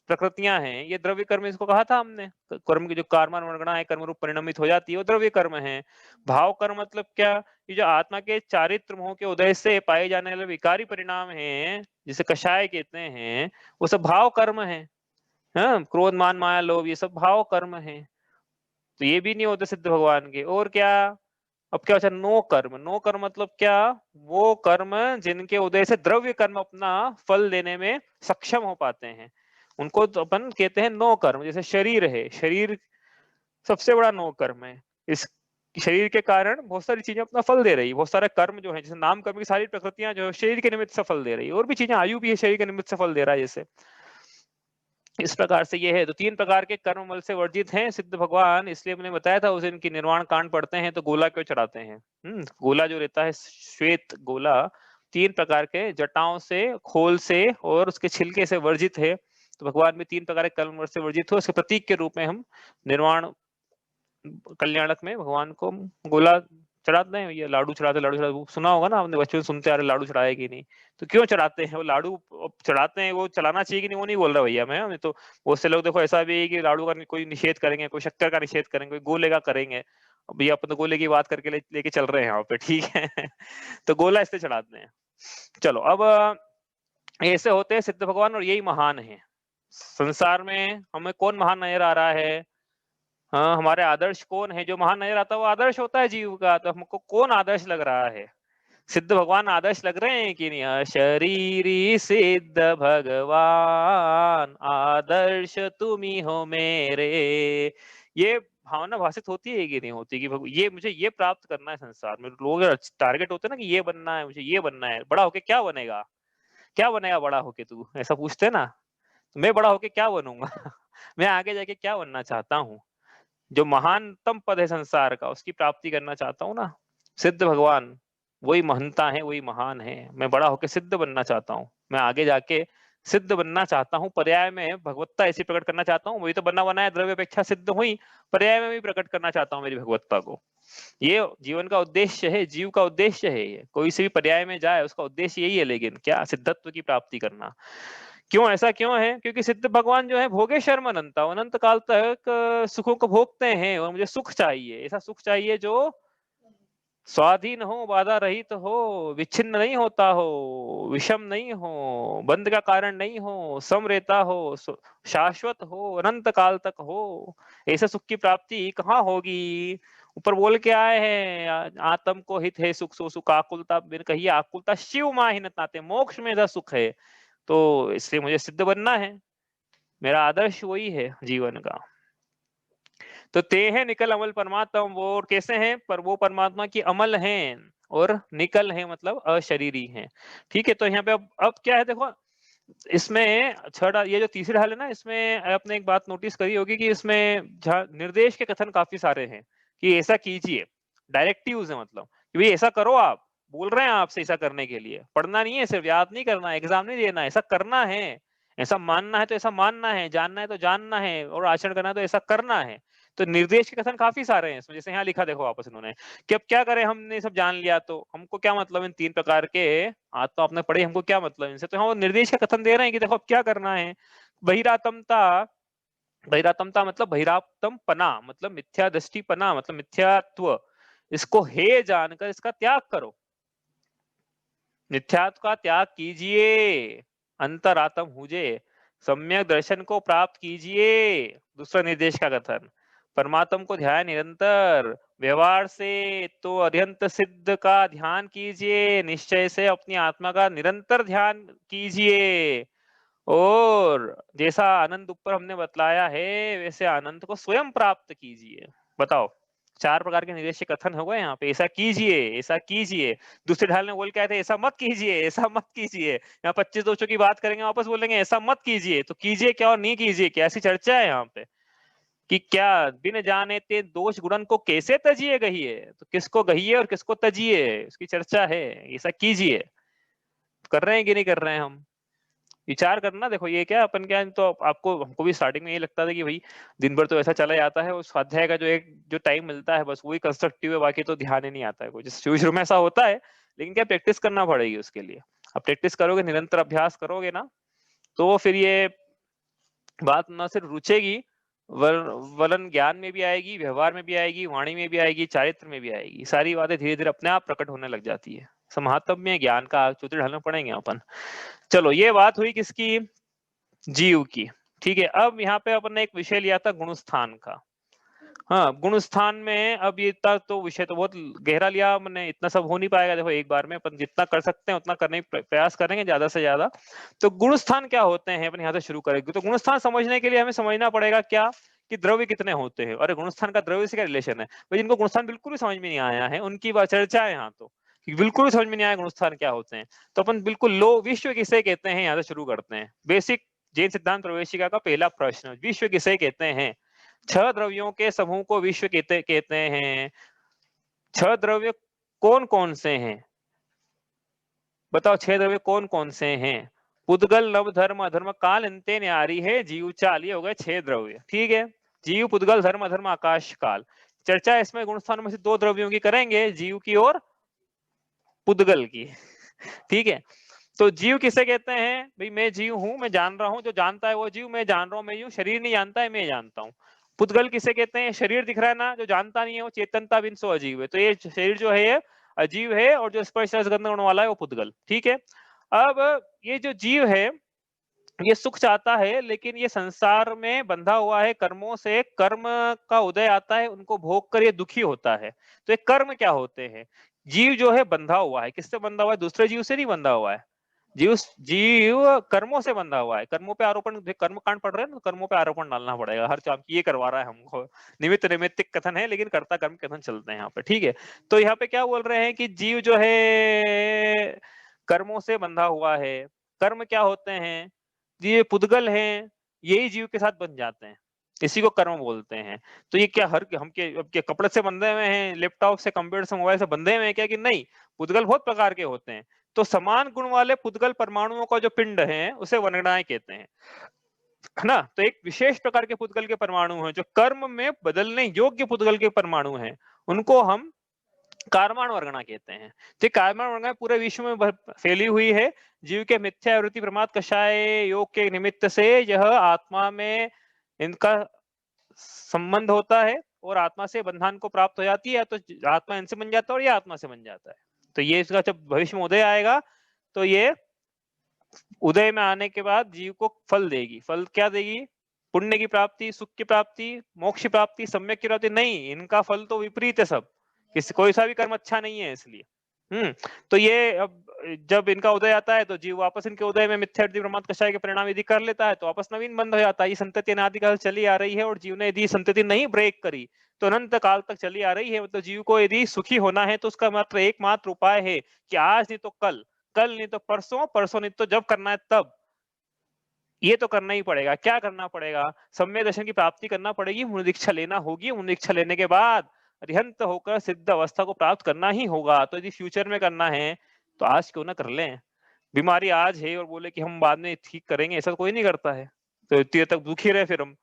प्रकृतियां हैं, ये द्रव्य कर्म इसको कहा था हमने। कर्म की जो कर्मणगणा है, कर्म रूप परिणमित हो जाती है, वो द्रव्य कर्म है। भाव कर्म मतलब क्या? ये जो आत्मा के चारित्र मोह के उदय से पाए जाने वाले विकारी परिणाम हैं, जिसे कषाय कहते हैं, वो सब भाव कर्म है। हाँ, क्रोध मान माया लोभ, ये सब भाव कर्म है। तो ये भी नहीं होते सिद्ध भगवान के। और क्या? अब क्या बचा? नो कर्म। नो कर्म मतलब क्या? वो कर्म जिनके उदय से द्रव्य कर्म अपना फल देने में सक्षम हो पाते हैं, उनको तो अपन कहते हैं नो कर्म। जैसे शरीर है, शरीर सबसे बड़ा नो कर्म है। इस शरीर के कारण बहुत सारी चीजें अपना फल दे रही है, बहुत सारे कर्म जो है, जैसे नाम कर्म की सारी प्रकृतियां जो है शरीर के निमित्त से फल दे रही है, और भी चीजें, आयु भी है शरीर के निमित्त से फल दे रहा है। जैसे इस प्रकार से ये है। तो 3 प्रकार के कर्म मल से वर्जित हैं सिद्ध भगवान। इसलिए मैंने बताया था उस दिन की निर्वाण कांड पढ़ते हैं तो गोला क्यों चढ़ाते हैं। गोला जो रहता है, श्वेत गोला, 3 प्रकार के जटाओं से, खोल से और उसके छिलके से वर्जित है। तो भगवान भी 3 प्रकार के कर्म से वर्जित हो, उसके प्रतीक के रूप में हम निर्वाण कल्याणक में भगवान को गोला चढ़ाते हैं। ये लाडू चढ़ाते, लाडू चढ़ाते सुना होगा ना आपने, बचपन सुनते आ रहे लाडू चढ़ाए कि नहीं। तो क्यों चढ़ाते हैं वो लाडू? चढ़ाते हैं, वो चलाना चाहिए कि नहीं वो नहीं बोल रहा भैया मैं तो। बहुत से लोग देखो ऐसा भी है कि लाडू का कोई निषेध करेंगे, कोई शक्कर का निषेध करेंगे, कोई गोले का करेंगे। भैया अपन तो गोले की बात करके लेके चल रहे हैं यहाँ पे, ठीक है। तो गोला इससे चढ़ाते हैं। चलो अब ऐसे होते हैं सिद्ध भगवान, और यही महान है। संसार में हमें कौन महान नजर आ रहा है? हाँ, हमारे आदर्श कौन है? जो महान नजर आता है वो आदर्श होता है जीव का। तो हमको कौन आदर्श लग रहा है? सिद्ध भगवान आदर्श लग रहे हैं कि नहीं? शरीरी सिद्ध भगवान आदर्श तुम्ही हो मेरे। ये भावना भाषित होती है कि नहीं होती कि ये मुझे ये प्राप्त करना है संसार में। लोग टारगेट होते हैं ना कि ये बनना है, मुझे ये बनना है। बड़ा होके क्या बनेगा? क्या बनेगा बड़ा होके तू? ऐसा पूछते हैं ना। तो मैं बड़ा होके क्या बनूंगा? मैं आगे जाके क्या बनना चाहता हूँ? जो महानतम पद है संसार का, उसकी प्राप्ति करना चाहता हूँ ना। सिद्ध भगवान वही महंता है, वही महान है। मैं बड़ा होकर सिद्ध बनना चाहता हूँ, मैं आगे जाके सिद्ध बनना चाहता हूँ। पर्याय में भगवत्ता ऐसी प्रकट करना चाहता हूँ। वही तो बना बनाया द्रव्य अपेक्षा सिद्ध हुई, पर्याय में भी प्रकट करना चाहता हूँ मेरी भगवत्ता को। ये जीवन का उद्देश्य है, जीव का उद्देश्य है। ये कोई से भी पर्याय में जाए उसका उद्देश्य यही है, लेकिन क्या? सिद्धत्व की प्राप्ति करना। क्यों ऐसा क्यों है? क्योंकि सिद्ध भगवान जो है भोगे शर्म अनंता, अनंत काल तक सुखों को भोगते हैं, और मुझे सुख चाहिए, ऐसा सुख चाहिए जो स्वाधीन हो, बाधा रहित हो, विच्छिन्न नहीं होता हो, विषम नहीं हो, बंध का कारण नहीं हो, सम रहता हो, शाश्वत हो, अनंत काल तक हो। ऐसे सुख की प्राप्ति कहाँ होगी? ऊपर बोल के आए हैं, आत्म को हित है सुख सो सुख, आकुलता बिन कही आकुलता शिव माहिन नाते, मोक्ष में सुख है। तो इसलिए मुझे सिद्ध बनना है। मेरा आदर्श वही है जीवन का। तो ते है निकल अमल परमात्मा, वो कैसे हैं? पर वो परमात्मा की अमल हैं, और निकल है मतलब अशरीरी हैं। ठीक है। तो यहाँ पे अब क्या है देखो, इसमें छठा, ये जो तीसरी ढाल है ना, इसमें आपने एक बात नोटिस करी होगी कि इसमें निर्देश के कथन काफी सारे हैं कि ऐसा कीजिए। डायरेक्टिव्स है, मतलब कि भाई ऐसा करो। आप बोल रहे हैं आपसे ऐसा करने के लिए, पढ़ना नहीं है, सिर्फ याद नहीं करना है, एग्जाम नहीं देना है, ऐसा करना है। ऐसा मानना है तो ऐसा मानना है, जानना है तो जानना है, और आचरण करना है तो ऐसा करना है। तो निर्देश के कथन काफी सारे हैं इसमें। जैसे यहाँ लिखा देखो वापस इन्होंने कि अब क्या करें, हमने सब जान लिया तो हमको क्या मतलब इन 3 प्रकार के, आज तो आपने पढ़े, हमको क्या मतलब इनसे? तो हम निर्देश का कथन दे रहे हैं कि देखो अब क्या करना है। बहिरातमता, बहिरातमता मतलब बहिरातम पना, मतलब मिथ्या दृष्टि पना, मतलब मिथ्यात्व, इसको हे जानकर इसका त्याग करो। मिथ्यात्व का त्याग कीजिए, अंतरात्म हुजे, सम्यक दर्शन को प्राप्त कीजिए। दूसरा निर्देश का कथन, परमात्म को ध्यान निरंतर, व्यवहार से तो अत्यंत सिद्ध का ध्यान कीजिए, निश्चय से अपनी आत्मा का निरंतर ध्यान कीजिए, और जैसा आनंद ऊपर हमने बतलाया है वैसे आनंद को स्वयं प्राप्त कीजिए। बताओ, 4 प्रकार के निर्देश कथन हो गए यहाँ पे। ऐसा कीजिए, ऐसा कीजिए। दूसरे ढाल में बोल के आए थे ऐसा मत कीजिए, ऐसा मत कीजिए। यहाँ 25 दोषों की बात करेंगे, वापस बोलेंगे ऐसा मत कीजिए। तो कीजिए क्या और नहीं कीजिए क्या, ऐसी चर्चा है यहाँ पे। कि क्या बिन जाने ते दोष गुणन को कैसे तजिए गहिए, तो किसको गहिए और किसको तजिए उसकी चर्चा है, ऐसा कीजिए। कर रहे हैं कि नहीं कर रहे हैं हम, विचार करना। देखो ये क्या अपन क्या, तो आपको हमको भी स्टार्टिंग में ये लगता था कि भाई दिन भर तो ऐसा चला जाता है, उस स्वाध्याय का जो टाइम मिलता है बस वही कंस्ट्रक्टिव है, बाकी तो ध्यान ही नहीं आता है कुछ। शुरू शुरू में ऐसा होता है, लेकिन क्या प्रैक्टिस करना पड़ेगी उसके लिए। अब प्रैक्टिस करोगे, निरंतर अभ्यास करोगे ना, तो फिर ये बात न सिर्फ रुचेगी, वलन ज्ञान में भी आएगी, व्यवहार में भी आएगी, वाणी में भी आएगी, चारित्र में भी आएगी। सारी बातें धीरे धीरे अपने आप प्रकट होने लग जाती है। समाहतम्य ज्ञान का सूत्र ढालना पड़ेंगे अपन। चलो ये बात हुई किसकी, जीव की। ठीक है, अब यहाँ पे अपन ने एक विषय लिया था गुणस्थान का। हाँ, गुणस्थान में अब ये इतना तो विषय तो बहुत गहरा लिया हमने, इतना सब हो नहीं पाएगा। देखो एक बार में अपन जितना कर सकते हैं उतना करने का प्रयास करेंगे ज्यादा से ज्यादा। तो गुणस्थान क्या होते हैं अपन यहाँ से शुरू करेंगे। तो गुणस्थान समझने के लिए हमें समझना पड़ेगा क्या, कि द्रव्य कितने होते हैं। अरे गुणस्थान का द्रव्य से क्या रिलेशन है भाई, जिनको गुणस्थान बिल्कुल भी समझ में नहीं आया है उनकी बात चर्चा है यहाँ तो, बिल्कुल भी समझ में नहीं आया गुणस्थान क्या होते हैं। तो अपन बिल्कुल लो विश्व किसे कहते हैं यहाँ से शुरू करते हैं। बेसिक जैन सिद्धांत प्रवेशिका का पहला प्रश्न, विश्व किसे कहते हैं। 6 द्रव्यों के समूह को विश्व कहते हैं। 6 द्रव्य कौन कौन से हैं, बताओ 6 द्रव्य कौन कौन से हैं। पुद्गल नव धर्म अधर्म काल अंत्य न्यारी है जीव चाल, ये हो गए 6 द्रव्य। ठीक है, जीव पुद्गल धर्म अधर्म आकाश काल। चर्चा इसमें गुणस्थानों में से 2 द्रव्यों की करेंगे, जीव की और पुद्गल की। ठीक है, तो जीव किसे कहते हैं भाई, मैं जीव हूं, मैं जान रहा हूं, जो जानता है वो जीव, मैं जान रहा हूं मैं जीव, शरीर नहीं जानता है मैं जानता हूं। पुद्गल किसे कहते हैं, शरीर दिख रहा है ना, जो जानता नहीं है वो चेतनता बिन सो अजीव है। तो ये शरीर जो है ये अजीव है, और जो स्पर्श रस गंध गुण वाला है वो पुद्गल। ठीक है, अब ये जो जीव है ये सुख चाहता है, लेकिन ये संसार में बंधा हुआ है कर्मों से। कर्म का उदय आता है, उनको भोग कर ये दुखी होता है। तो ये कर्म क्या होते हैं, जीव जो है बंधा हुआ है, किससे बंधा हुआ है, दूसरे जीव से नहीं बंधा हुआ है। जीव जीव कर्मों से बंधा हुआ है। कर्मों पे आरोपण, कर्म कांड पढ़ रहे हैं ना, तो कर्मों पे आरोपण डालना पड़ेगा हर काम की, ये करवा रहा है हमको। निमित्त नैमित्तिक कथन है, लेकिन कर्ता कर्म कथन चलते हैं यहाँ पे। ठीक है, तो यहाँ पे क्या बोल रहे हैं कि जीव जो है कर्मों से बंधा हुआ है। कर्म क्या होते हैं, ये पुद्गल हैं, यही जीव के साथ बन जाते हैं, इसी को कर्म बोलते हैं। तो ये क्या हर हम के अब के कपड़े से बंधे हुए हैं, लैपटॉप से, कंप्यूटर से, मोबाइल से बंधे हुए हैं क्या, कि नहीं। पुद्गल बहुत प्रकार के होते हैं। तो समान गुण वाले पुद्गल परमाणुओं का जो पिंड है उसे वनगणाएं कहते हैं, है ना। तो एक विशेष प्रकार के पुद्गल के परमाणु हैं जो कर्म में बदलने योग्य पुद्गल के परमाणु हैं, उनको हम कारमान वर्गणा कहते हैं। तो कारमान वर्गणा पूरे विश्व में फैली हुई है। जीव के मिथ्या वृत्ति प्रमाद कषाय योग के निमित्त से यह आत्मा में इनका संबंध होता है, और आत्मा से बंधन को प्राप्त हो जाती है, तो आत्मा इनसे बन जाता है और ये आत्मा से बन जाता है। तो ये इसका जब भविष्य में उदय आएगा, तो ये उदय में आने के बाद जीव को फल देगी। फल क्या देगी, पुण्य की प्राप्ति, सुख की प्राप्ति, मोक्ष की प्राप्ति, सम्यक की प्राप्ति नहीं। इनका फल तो विपरीत है सब, किसी कोई सा भी कर्म अच्छा नहीं है इसलिए। तो ये अब जब इनका उदय आता है, तो जीव वापस इनके उदय में मिथ्या प्रमाद कषाय के परिणाम यदि कर लेता है, तो वापस नवीन बंध हो जाता है। ये संतति अनादिकाल चली आ रही है, और जीव ने यदि संतति नहीं ब्रेक करी तो अनंत काल तक चली आ रही है। मतलब जीव को यदि सुखी होना है तो उसका मात्र एकमात्र उपाय है कि आज नहीं तो कल, कल नहीं तो परसों, परसों नहीं तो जब करना है तब, ये तो करना ही पड़ेगा। क्या करना पड़ेगा, सम्यक दर्शन की प्राप्ति करना पड़ेगी, मुनिदीक्षा लेना होगी। मुनिदीक्षा लेने के बाद अरिहंत होकर सिद्ध अवस्था को प्राप्त करना ही होगा। तो यदि फ्यूचर में करना है तो आज क्यों ना कर लें। बीमारी आज है और बोले कि हम बाद में ठीक करेंगे, ऐसा कोई नहीं करता है। तो इतनी देर तक दुखी रहे फिर हम,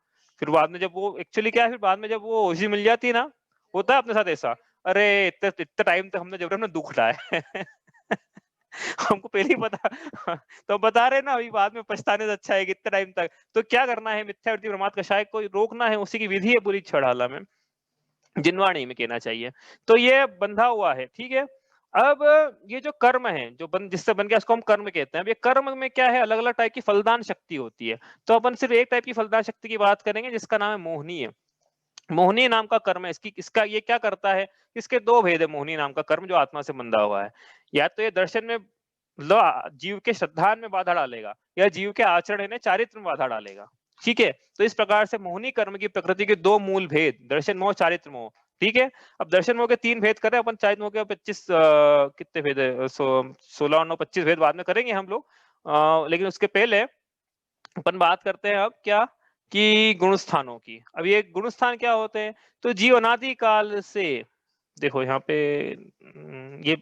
फिर बाद में जब वो एक्चुअली क्या है, फिर बाद में जब वो उसी मिल जाती है ना, होता है अपने साथ ऐसा, अरे इतने टाइम तक हमने जब हमने दुख उठाया हमको पहले ही पता तो बता रहे ना, अभी बाद में पछताने से अच्छा है कि इतने टाइम तक। तो क्या करना है, मिथ्यावृत्ति प्रमाद कषाय को रोकना है, उसी की विधि है पूरी छड़ाला में, जिनवाणी में कहना चाहिए। तो ये बंधा हुआ है। ठीक है, अब ये जो कर्म है जो जिससे बन गया, उसको हम कर्म कहते हैं। अब ये कर्म में क्या है, अलग अलग टाइप की फलदान शक्ति होती है। तो अपन सिर्फ एक टाइप की फलदान शक्ति की बात करेंगे, जिसका नाम है मोहनी है। मोहनी नाम का कर्म है इसका ये क्या करता है, इसके 2 भेद है। मोहनी नाम का कर्म जो आत्मा से बंधा हुआ है, या तो ये दर्शन में जीव के श्रद्धान में बाधा डालेगा, या जीव के आचरण यानी चारित्र में बाधा डालेगा। ठीक है, तो इस प्रकार से मोहनी कर्म की प्रकृति के 2 मूल भेद, दर्शन मोह, चारित्र मोह। ठीक है, अब दर्शन मोह के 3 भेद करें अपन, चारित्र मोह के 25 कितने भेद है, 16 और 9 25 भेद बाद में करेंगे हम लोग। लेकिन उसके पहले अपन बात करते हैं अब क्या, कि गुण स्थानों की। अब ये गुण स्थान क्या होते हैं? तो जीव अनादि काल से, देखो यहाँ पे ये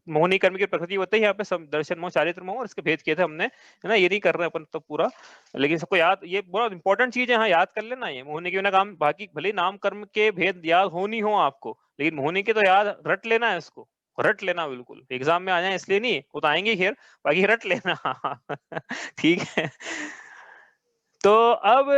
मोहनी कर्म की प्रकृति होते है, यहाँ पे सब दर्शन मोह चारित्र मोह और इसके भेद किए थे हमने, है ना। ये नहीं कर रहे अपन तो पूरा, लेकिन सबको याद, ये बहुत इंपॉर्टेंट चीज है, हाँ याद कर लेना। ये मोहनी के बिना काम, बाकी भले नाम कर्म के भेद याद हो नहीं हो आपको, लेकिन मोहनी के तो याद रट लेना है, इसको रट लेना बिल्कुल। एग्जाम में आ जाए इसलिए नहीं, वो तो आएंगे खैर, बाकी रट लेना। ठीक है। तो अब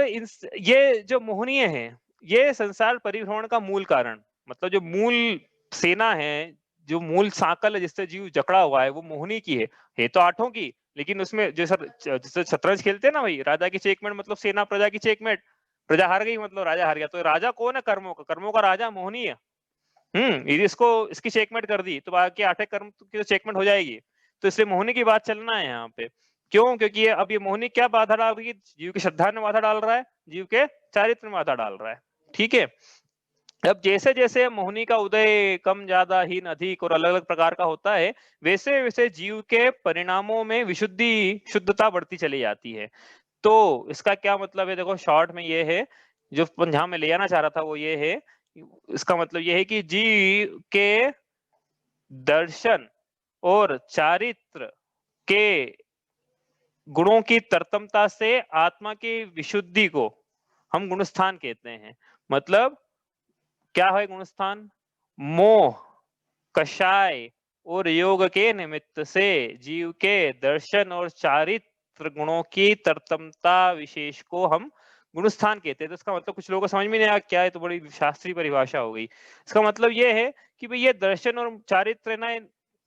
ये जो मोहनीय है, ये संसार परिभ्रमण का मूल कारण, मतलब जो मूल सेना है, जो मूल साकल है जिससे जीव जकड़ा हुआ है, वो मोहनी की है तो आठों की। लेकिन उसमें जैसे शतरंज खेलते हैं ना भाई, राजा की चेकमेट मतलब सेना प्रजा की चेकमेट, प्रजा हार गई मतलब राजा हार गया। तो राजा कौन है? कर्मों का, कर्मों का राजा मोहनी है। यदि इसको, इसकी चेकमेट कर दी तो बाकी आठे कर्म की तो चेकमेट हो जाएगी। तो इसलिए मोहनी की बात चलना है यहाँ पे। क्यों? क्योंकि ये अब ये मोहनी क्या बाधा डाल रही है? जीव की श्रद्धा में बाधा डाल रहा है, जीव के चारित्र में बाधा डाल रहा है। ठीक है। अब जैसे जैसे मोहनी का उदय कम ज्यादा हीन अधिक और अलग अलग प्रकार का होता है, वैसे वैसे जीव के परिणामों में विशुद्धि शुद्धता बढ़ती चली जाती है। तो इसका क्या मतलब है? देखो शॉर्ट में ये है, जो जहां मैं ले आना चाह रहा था वो ये है, इसका मतलब ये है कि जीव के दर्शन और चारित्र के गुणों की तरतमता से आत्मा की विशुद्धि को हम गुणस्थान कहते हैं। मतलब क्या है गुणस्थान? मोह, कषाय और योग के निमित्त से जीव के दर्शन और चारित्र गुणों की तरतमता विशेष को हम गुणस्थान कहते हैं। तो इसका मतलब कुछ लोगों को समझ में नहीं आया क्या है, तो बड़ी शास्त्रीय परिभाषा हो गई। इसका मतलब ये है कि भाई ये दर्शन और चारित्र ना,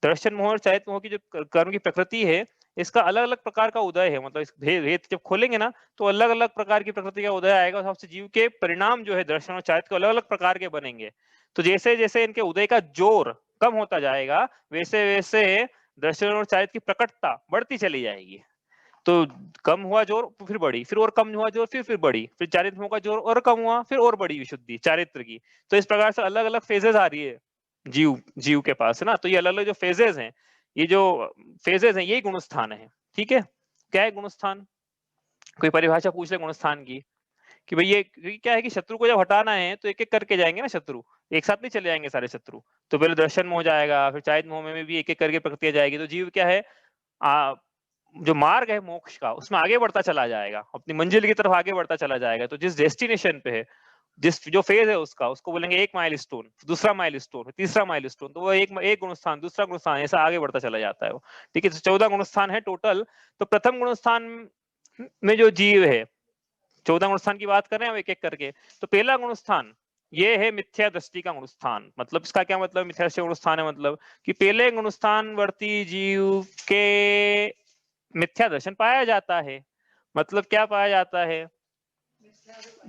दर्शन मोह और चारित्र मोह की जो कर्म की प्रकृति है, इसका अलग अलग प्रकार का उदय है। मतलब इस भेद जब खोलेंगे ना, तो अलग अलग प्रकार की प्रकृति का उदय आएगा। सबसे जीव के परिणाम जो है दर्शन और चारित्र अलग अलग प्रकार के बनेंगे। तो जैसे जैसे इनके उदय का जोर कम होता जाएगा, वैसे वैसे दर्शन और चारित्र की प्रकटता बढ़ती चली जाएगी। तो कम हुआ जोर फिर बढ़ी, फिर और कम हुआ जोर फिर बढ़ी, फिर चारित्र का जोर और कम हुआ फिर और बढ़ी विशुद्धि चारित्र की। तो इस प्रकार से अलग अलग फेजेस आ रही है जीव जीव के पास, है ना। तो ये अलग अलग जो फेजेस हैं, ये जो फेजेस हैं, यही गुणस्थान है। ठीक है। क्या है गुणस्थान? कोई परिभाषा पूछ ले गुणस्थान की, कि भाई ये क्या है कि शत्रु को जब हटाना है तो एक एक करके जाएंगे ना शत्रु, एक साथ नहीं चले जाएंगे सारे शत्रु। तो पहले दर्शन मोह जाएगा, फिर चारित्र मोह में भी एक एक करके प्रक्रिया जाएगी। तो जीव क्या है, जो मार्ग है मोक्ष का, उसमें आगे बढ़ता चला जाएगा, अपनी मंजिल की तरफ आगे बढ़ता चला जाएगा। तो जिस डेस्टिनेशन पे है, जिस जो फेज है उसका, उसको बोलेंगे एक माइलस्टोन, दूसरा माइलस्टोन, तीसरा माइलस्टोन। तो वो एक गुणस्थान, दूसरा गुणस्थान, ऐसा आगे बढ़ता चला जाता है वो। ठीक है। तो 14 गुणस्थान है टोटल। तो प्रथम गुणस्थान में जो जीव है, 14 गुणस्थान की बात कर रहे हैं हम एक एक करके। तो पहला गुणस्थान ये है मिथ्या दृष्टि का गुणस्थान। मतलब इसका क्या मतलब मिथ्या दृष्टि गुणस्थान है? मतलब कि पहले गुणस्थान वर्ती जीव के मिथ्या दर्शन पाया जाता है। मतलब क्या पाया जाता है?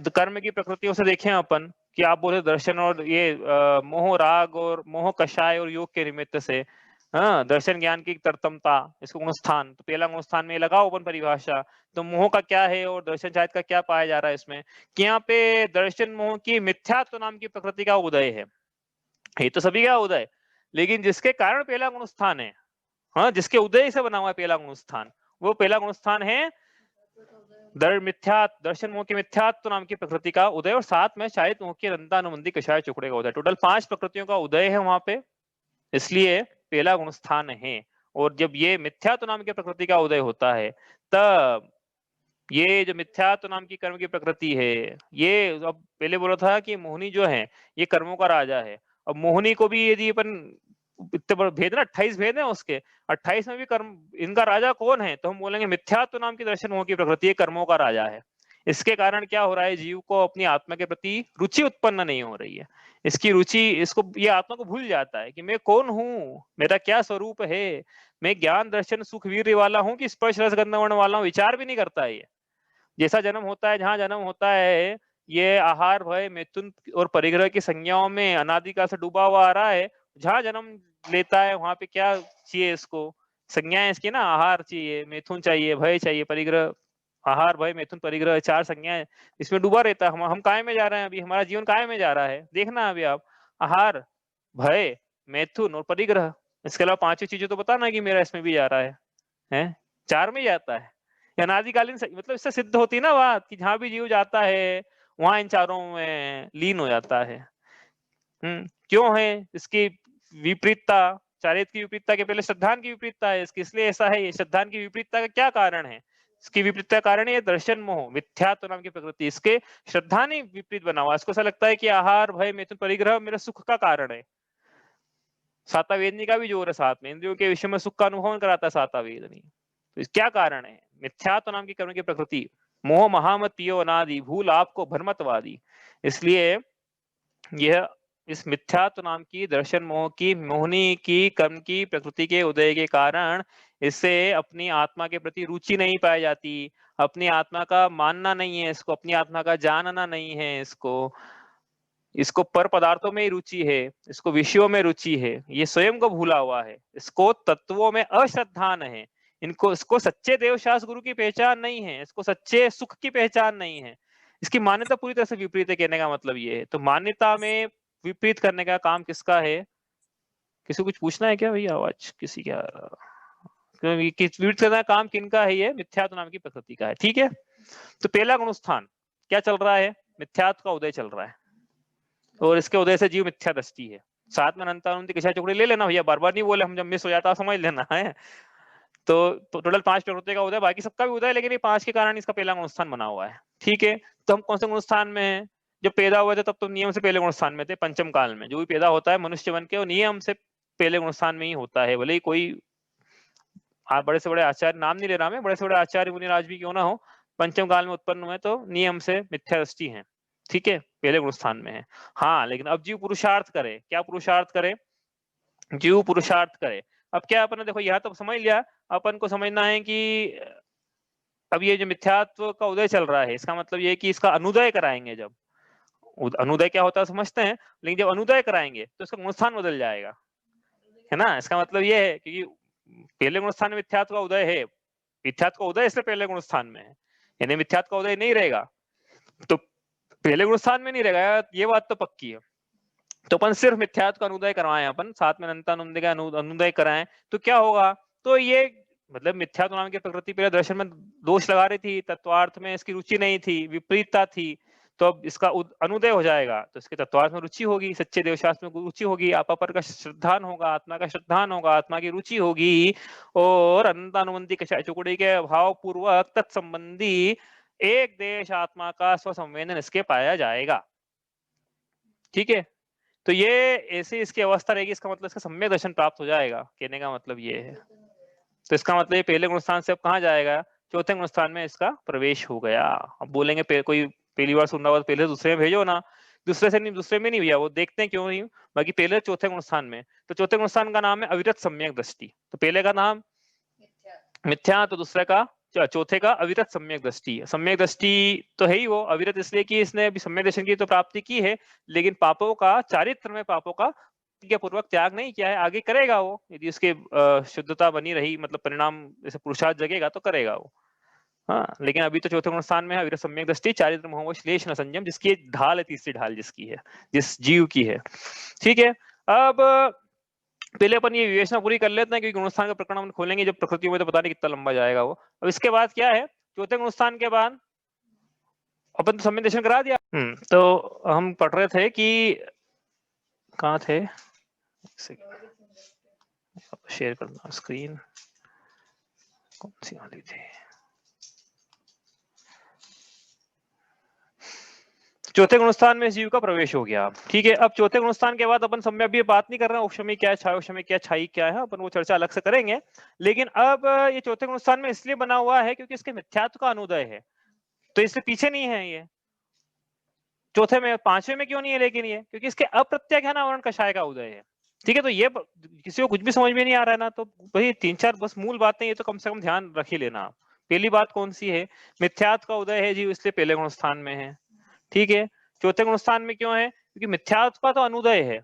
कर्म की प्रकृतियों से देखें अपन, कि आप बोले दर्शन और ये मोह राग और मोह कषाय और योग के निमित्त से, हाँ, दर्शन ज्ञान की तरतमता, इसको गुणस्थान। तो पहला गुणस्थान में लगाओ अपन परिभाषा। तो मोह का क्या है और दर्शन चारित्र का क्या पाया जा रहा है इसमें? कि यहाँ पे दर्शन मोह की मिथ्यात्व नाम की प्रकृति का उदय है। ये तो सभी का उदय, लेकिन जिसके कारण पहला गुणस्थान है, हाँ, जिसके उदय से बना हुआ है पहला गुणस्थान, वो पहला गुणस्थान है दर्शन मोह के मिथ्यात्व नाम की प्रकृति का उदय, और साथ में शायद मोह के अनंतानुबंधी कषाय चुकड़े का उदय। टोटल 5 प्रकृतियों का उदय है वहां पे, इसलिए पहला गुणस्थान है। और जब ये मिथ्यात्व नाम की प्रकृति का उदय होता है, तब ये जो मिथ्यात्व नाम की कर्म की प्रकृति है, ये अब पहले बोला था कि मोहनी जो है ये कर्मों का राजा है। अब मोहनी को भी यदि अपन इतने बड़े भेद ना, 28 भेद है उसके, 28 में भी कर्म, इनका राजा कौन है? तो हम बोलेंगे मिथ्यात्व नाम की दर्शन मोह की प्रकृति ये कर्मों का राजा है। इसके कारण क्या हो रहा है? जीव को अपनी आत्मा के प्रति रुचि उत्पन्न नहीं हो रही है। इसकी रुचि, इसको, ये आत्मा को भूल जाता है कि मैं कौन हूँ, मेरा क्या स्वरूप है, मैं ज्ञान दर्शन सुख वीर्य वाला हूँ कि स्पर्श रस गंध वर्ण वाला हूँ, विचार भी नहीं करता है ये। जैसा जन्म होता है, जहां जन्म होता है, ये आहार भय मैथुन और परिग्रह की संज्ञाओं में अनादिकाल से डूबा हुआ आ रहा है। जहां जन्म लेता है वहां पे क्या चाहिए इसको? संज्ञाएं इसकी ना, आहार चाहिए, मैथुन चाहिए, भय चाहिए, परिग्रह, आहार भय मैथुन परिग्रह, 4 संज्ञाएं, इसमें डूबा रहता है। हम काय में जा रहे हैं? अभी हमारा जीवन काय में जा रहा है? देखना अभी आप, आहार, भय, मैथुन और परिग्रह। इसके अलावा 5 चीजें तो बताना कि मेरा इसमें भी जा रहा है, 4 में जाता है। अनादिकालीन मतलब इससे सिद्ध होती है ना बात कि जहां भी जीव जाता है वहां इन चारों में लीन हो जाता है। क्यों है इसकी विपरीतता? चारित्र की विपरीतता के पहले श्रद्धान की विपरीतता है इसकी, इसलिए ऐसा है। ये श्रद्धान की विपरीतता का क्या कारण है? इसकी विपरीतता कारण है दर्शन मोह, मिथ्यात्व नाम की प्रकृति। इसके श्रद्धा ने विपरीत बना हुआ। इसको ऐसा लगता है कि आहार भय मैथुन परिग्रह मेरा सुख का कारण है। सातावेदनी का भी जोर है साथ में, इंद्रियों के विषय में सुख का अनुभव कराता है सातावेदनी। तो क्या कारण है? मिथ्यात्व नाम की कर्म की प्रकृति, मोह महामत पियो अनादि, भूल आपको भ्रमतवादी। इसलिए यह इस मिथ्यात्व नाम की दर्शन मोह की मोहनी की कर्म की प्रकृति के उदय के कारण इससे अपनी आत्मा के प्रति रुचि नहीं पाई जाती, अपनी आत्मा का मानना नहीं है इसको, अपनी आत्मा का जानना नहीं है इसको पर पदार्थों में ही रुचि है, इसको विषयों में रुचि है, ये स्वयं को भूला हुआ है, इसको तत्वों में अश्रद्धान है, इसको सच्चे देवशास्त्र गुरु की पहचान नहीं है, इसको सच्चे सुख की पहचान नहीं है। इसकी मान्यता पूरी तरह से विपरीत है, कहने का मतलब ये है। तो मान्यता में विपरीत करने का काम किसका है? किसी को कुछ पूछना है क्या भैया? आवाज किसी क्या विपरीत करने का काम किनका है? ये मिथ्यात्व नाम की प्रकृति का है। ठीक है, तो पहला गुणस्थान क्या चल रहा है? मिथ्यात्व का उदय चल रहा है और इसके उदय से जीव मिथ्या दृष्टि है। साथ में अनंतानुंति किसी चुकड़ी ले लेना भैया, बार बार नहीं बोले हम, जब मिस हो जाता समझ लेना है। तो टोटल 5 प्रकृति का उदय, बाकी सबका भी उदय, लेकिन ये 5 के कारण इसका पहला गुणस्थान बना हुआ है। ठीक है, तो हम कौन से गुणस्थान में है? जब पैदा हुए थे तब तो नियम से पहले गुणस्थान में थे। पंचम काल में जो भी पैदा होता है मनुष्य बन के, वो नियम से पहले गुणस्थान में ही होता है। भले ही कोई बड़े से बड़े आचार्य, नाम नहीं ले रहा मैं, बड़े से बड़े आचार्य मुनिराज भी क्यों ना हो, पंचम काल में उत्पन्न हुए तो नियम से मिथ्या दृष्टि है। ठीक है, पहले गुणस्थान में है। हाँ, लेकिन अब जीव पुरुषार्थ करे। क्या पुरुषार्थ करे? जीव पुरुषार्थ करे। अब क्या अपन ने देखो यहाँ तो समझ लिया, अपन को समझना है कि अब ये जो मिथ्यात्व का उदय चल रहा है, इसका मतलब ये कि इसका अनुदय कराएंगे। जब अनुदय क्या होता है समझते हैं, लेकिन जब अनुदय कराएंगे तो इसका गुणस्थान बदल जाएगा, है ना। इसका मतलब ये है कि पहले गुणस्थान में मिथ्यात्व का उदय है, मिथ्यात्व का उदय इसलिए पहले गुणस्थान में है, यानी मिथ्यात्व का उदय नहीं रहेगा तो पहले गुणस्थान में नहीं रहेगा, ये बात तो पक्की है। तो अपन सिर्फ मिथ्यात्व का अनुदय करवाएं, अपन साथ में अनंतानुदय का अनुदय कराएं तो क्या होगा? तो ये मतलब मिथ्यात्व नाम की प्रकृति पहले दर्शन में दोष लगा रही थी, तत्वार्थ में इसकी रुचि नहीं थी, विपरीतता थी। तो अब इसका अनुदय हो जाएगा तो इसके तत्वार्थ में रुचि होगी, सच्चे देवशास्त्र में रुचि होगी, अपापर का श्रद्धान होगा, आत्मा का श्रद्धान होगा, आत्मा की रुचि होगी, और अनंतानुबंधी कषाय चुकड़ी के भाव पूर्वक तत्संबंधी एक देश आत्मा का स्वसंवेदन इसके पाया जाएगा। ठीक है, तो ये ऐसी इसकी अवस्था रहेगी, इसका मतलब इसका सम्यक दर्शन प्राप्त हो जाएगा, कहने का मतलब ये है। तो इसका मतलब ये पहले गुणस्थान से अब कहाँ जाएगा? चौथे गुणस्थान में इसका प्रवेश हो गया। अब बोलेंगे कोई पहली बार सुन रहा हो पहले दूसरे में भेजो ना, दूसरे से नहीं, दूसरे में नहीं भैया, वो देखते हैं क्यों नहीं, बाकी पहले चौथे गुणस्थान में। तो चौथे गुणस्थान का नाम है अविरत सम्यक दृष्टि। तो पहले का नाम मिथ्या, तो दूसरे का, चौथे का अविरत सम्यक दृष्टि। सम्यक दृष्टि तो है ही वो, अविरत इसलिए कि इसने अभी सम्यक दर्शन की तो प्राप्ति की है, लेकिन पापों का, चारित्र में पापों का पूर्वक त्याग नहीं किया है। आगे करेगा वो, यदि उसके शुद्धता बनी रही, मतलब परिणाम जैसे पुरुषार्थ जगेगा तो करेगा वो। हाँ, लेकिन अभी तो चौथे गुणस्थान में है अविरत सम्यक दृष्टि, चारित्र मोह श्लेष न संयम, जिसकी ढाल है, तीसरी ढाल जिसकी है, जिस जीव की है। ठीक है, अब पहले अपन ये विवेचना पूरी कर लेते हैं, क्योंकि गुणस्थान का प्रकरण हम खोलेंगे जब प्रकृति में, तो पता नहीं कितना लंबा जाएगा वो। अब इसके बाद क्या है? चौथे गुणस्थान के बाद अपन तो सम्यक दर्शन करा दिया। तो हम पढ़ रहे थे कि कहाँ थे, शेयर करना स्क्रीन, कौन सी वाली थी? चौथे गुणस्थान में जीव का प्रवेश हो गया। ठीक है, अब चौथे गुणस्थान के बाद अपन सम्यक भी बात नहीं कर रहे हैं, उपशमी क्या है, छायोशमी क्या, छाई क्या है, अपन वो चर्चा अलग से करेंगे। लेकिन अब ये चौथे गुणस्थान में इसलिए बना हुआ है क्योंकि इसके मिथ्यात्व का अनुदय है, तो इससे पीछे नहीं है ये। चौथे में, पांचवें में क्यों नहीं है लेकिन ये? क्योंकि इसके अप्रत्याख्यानावरण कषाय का उदय है। ठीक है, तो ये किसी को कुछ भी समझ में नहीं आ रहा है ना, तो वही 3-4 बस मूल बातें, ये तो कम से कम ध्यान रख ही लेना। पहली बात कौन सी है? मिथ्यात्व का उदय है जीव, इसलिए पहले गुणस्थान में है। ठीक है, चौथे गुणस्थान में क्यों है? क्योंकि मिथ्यात्व का तो अनुदय है,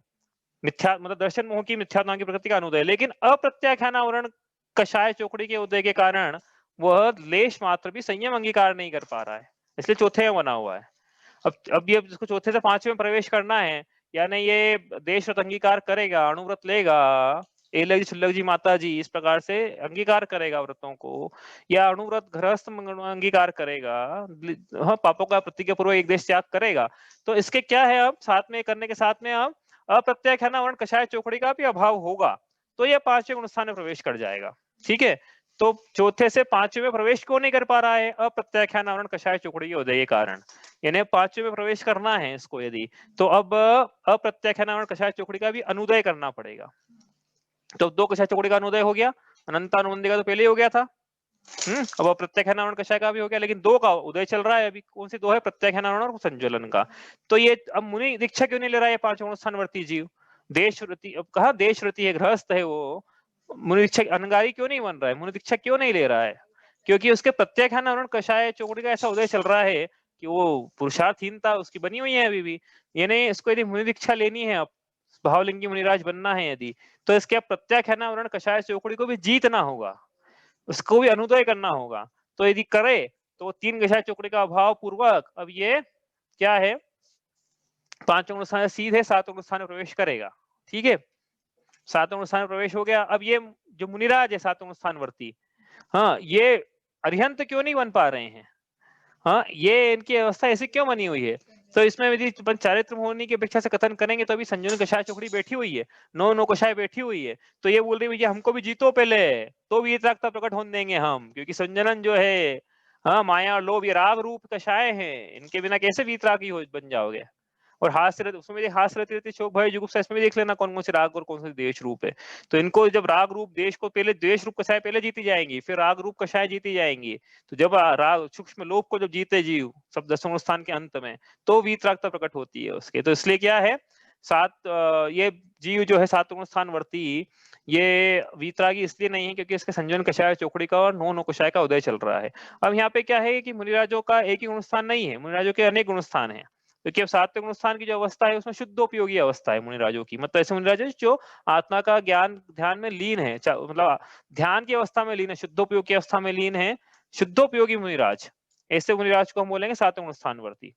मिथ्या मतलब दर्शन मोह की, मिथ्यात्व की प्रकृति का अनुदय, लेकिन अप्रत्याख्यानावरण कषाय चौकड़ी के उदय के कारण वह लेश मात्र भी संयम अंगीकार नहीं कर पा रहा है, इसलिए चौथे में बना हुआ है। अब ये जिसको चौथे से पांचवें में प्रवेश करना है, यानी ये देश व्रत अंगीकार करेगा, अणुव्रत लेगा, एलग छुल्लग जी माता जी इस प्रकार से अंगीकार करेगा व्रतों को, या अणुव्रत गृहस्थ अंगीकार करेगा, हाँ पापों का प्रतिज्ञा पूर्वक एक देश त्याग करेगा। तो इसके क्या है, अब साथ में करने के साथ में अब अप्रत्याख्याना वर्ण कषाय चौकड़ी का भी अभाव होगा, तो ये पांचवें गुणस्थान में प्रवेश कर जाएगा। ठीक है, तो चौथे से पांचवें में प्रवेश क्यों नहीं कर पा रहा है, अप्रत्याख्यान आवरण कषाय चौकड़ी के उदय के कारण, यानी पांचवें में प्रवेश करना है इसको यदि, तो अब अप्रत्याख्यान आवरण कषाय चौकड़ी का भी अनुदय करना पड़ेगा। तो दो कषाय चौकड़ी का अनुदय हो गया, अनंतानुबंधी का तो पहले ही हो गया था। अब प्रत्याख्यान आवरण कषाय का भी हो गया, लेकिन दो का उदय चल रहा है अभी। कौन सी दो है, प्रत्याख्यान आवरण और संज्वलन का। तो ये अब मुनि दीक्षा क्यों नहीं ले रहा है पांचवें स्थानवर्ती जीव, देशव्रती, अब कहा देशव्रती है, गृहस्थ है वो, मुनि दीक्षा अनगारी क्यों नहीं बन रहा है, मुनि दीक्षा क्यों नहीं ले रहा है, क्योंकि उसके प्रत्याख्यान आवरण कषाय चौकड़ी का ऐसा उदय चल रहा है कि वो पुरुषार्थहीनता उसकी बनी हुई है अभी भी। यानी इसको यदि मुनि दीक्षा लेनी है, अब भावलिंगी मुनिराज बनना है यदि, तो इसके प्रत्याख्यान आवरण कषाय चौकड़ी को भी जीतना होगा, उसको भी अनुदय करना होगा। तो यदि करे तो तीन कषाय चौकड़ी का अभाव पूर्वक अब ये क्या है, पांचवें स्थान सीधे सातवें स्थान में प्रवेश करेगा। ठीक है, सातवें स्थान में प्रवेश हो गया। अब ये जो मुनिराज है सातवें स्थानवर्ती, हाँ ये अरिहंत क्यों नहीं बन पा रहे हैं, हाँ ये इनकी अवस्था ऐसी क्यों बनी हुई है। तो इसमें यदि चारित्र होने की अपेक्षा से कथन करेंगे तो अभी संजोन कषाय चौकड़ी बैठी हुई है, नौ नौ कषाय बैठी हुई है, तो ये बोल रही भैया हमको भी जीतो पहले, तो वीतरागता प्रकट होने देंगे हम, क्योंकि संजनन जो है, हाँ माया और लोभ ये राग रूप कषाय है, इनके बिना कैसे वीतरागी हो बन जाओगे। और हास्य रथ, उसमें भी हास्य रथ रहती, शोक भय जुगुप्सा, इसमें भी देख लेना कौन कौन से राग और कौन से देश रूप है। तो इनको जब राग रूप देश को पहले, द्वेष रूप कषाय पहले जीती जाएंगी, फिर राग रूप कषाय जीती जाएंगी। तो जब राग सूक्ष्म लोभ को जब जीते जीव सब दसवें स्थान के अंत में, तो वीतरागता प्रकट होती है उसके। तो इसलिए क्या है, ये जीव जो है सातवें स्थानवर्ती, ये वीतरागी इसलिए नहीं है क्योंकि इसके संजन कषाय चौकड़ी का और नौ नौ कषाय का उदय चल रहा है। अब यहाँ पे क्या है कि मुनिराजों का एक ही गुणस्थान नहीं है, मुनिराजों के अनेक गुणस्थान है, क्योंकि अब सात्विक गुणस्थान की जो अवस्था है उसमें शुद्धोपयोगी अवस्था है मुनिराजों की, मतलब ऐसे मुनिराज जो आत्मा का ज्ञान ध्यान में लीन है, मतलब ध्यान की अवस्था में लीन है, शुद्धोपयोग की अवस्था में लीन है, शुद्धोपयोगी मुनिराज, ऐसे मुनिराज को हम बोलेंगे सातवें गुणस्थानवर्ती।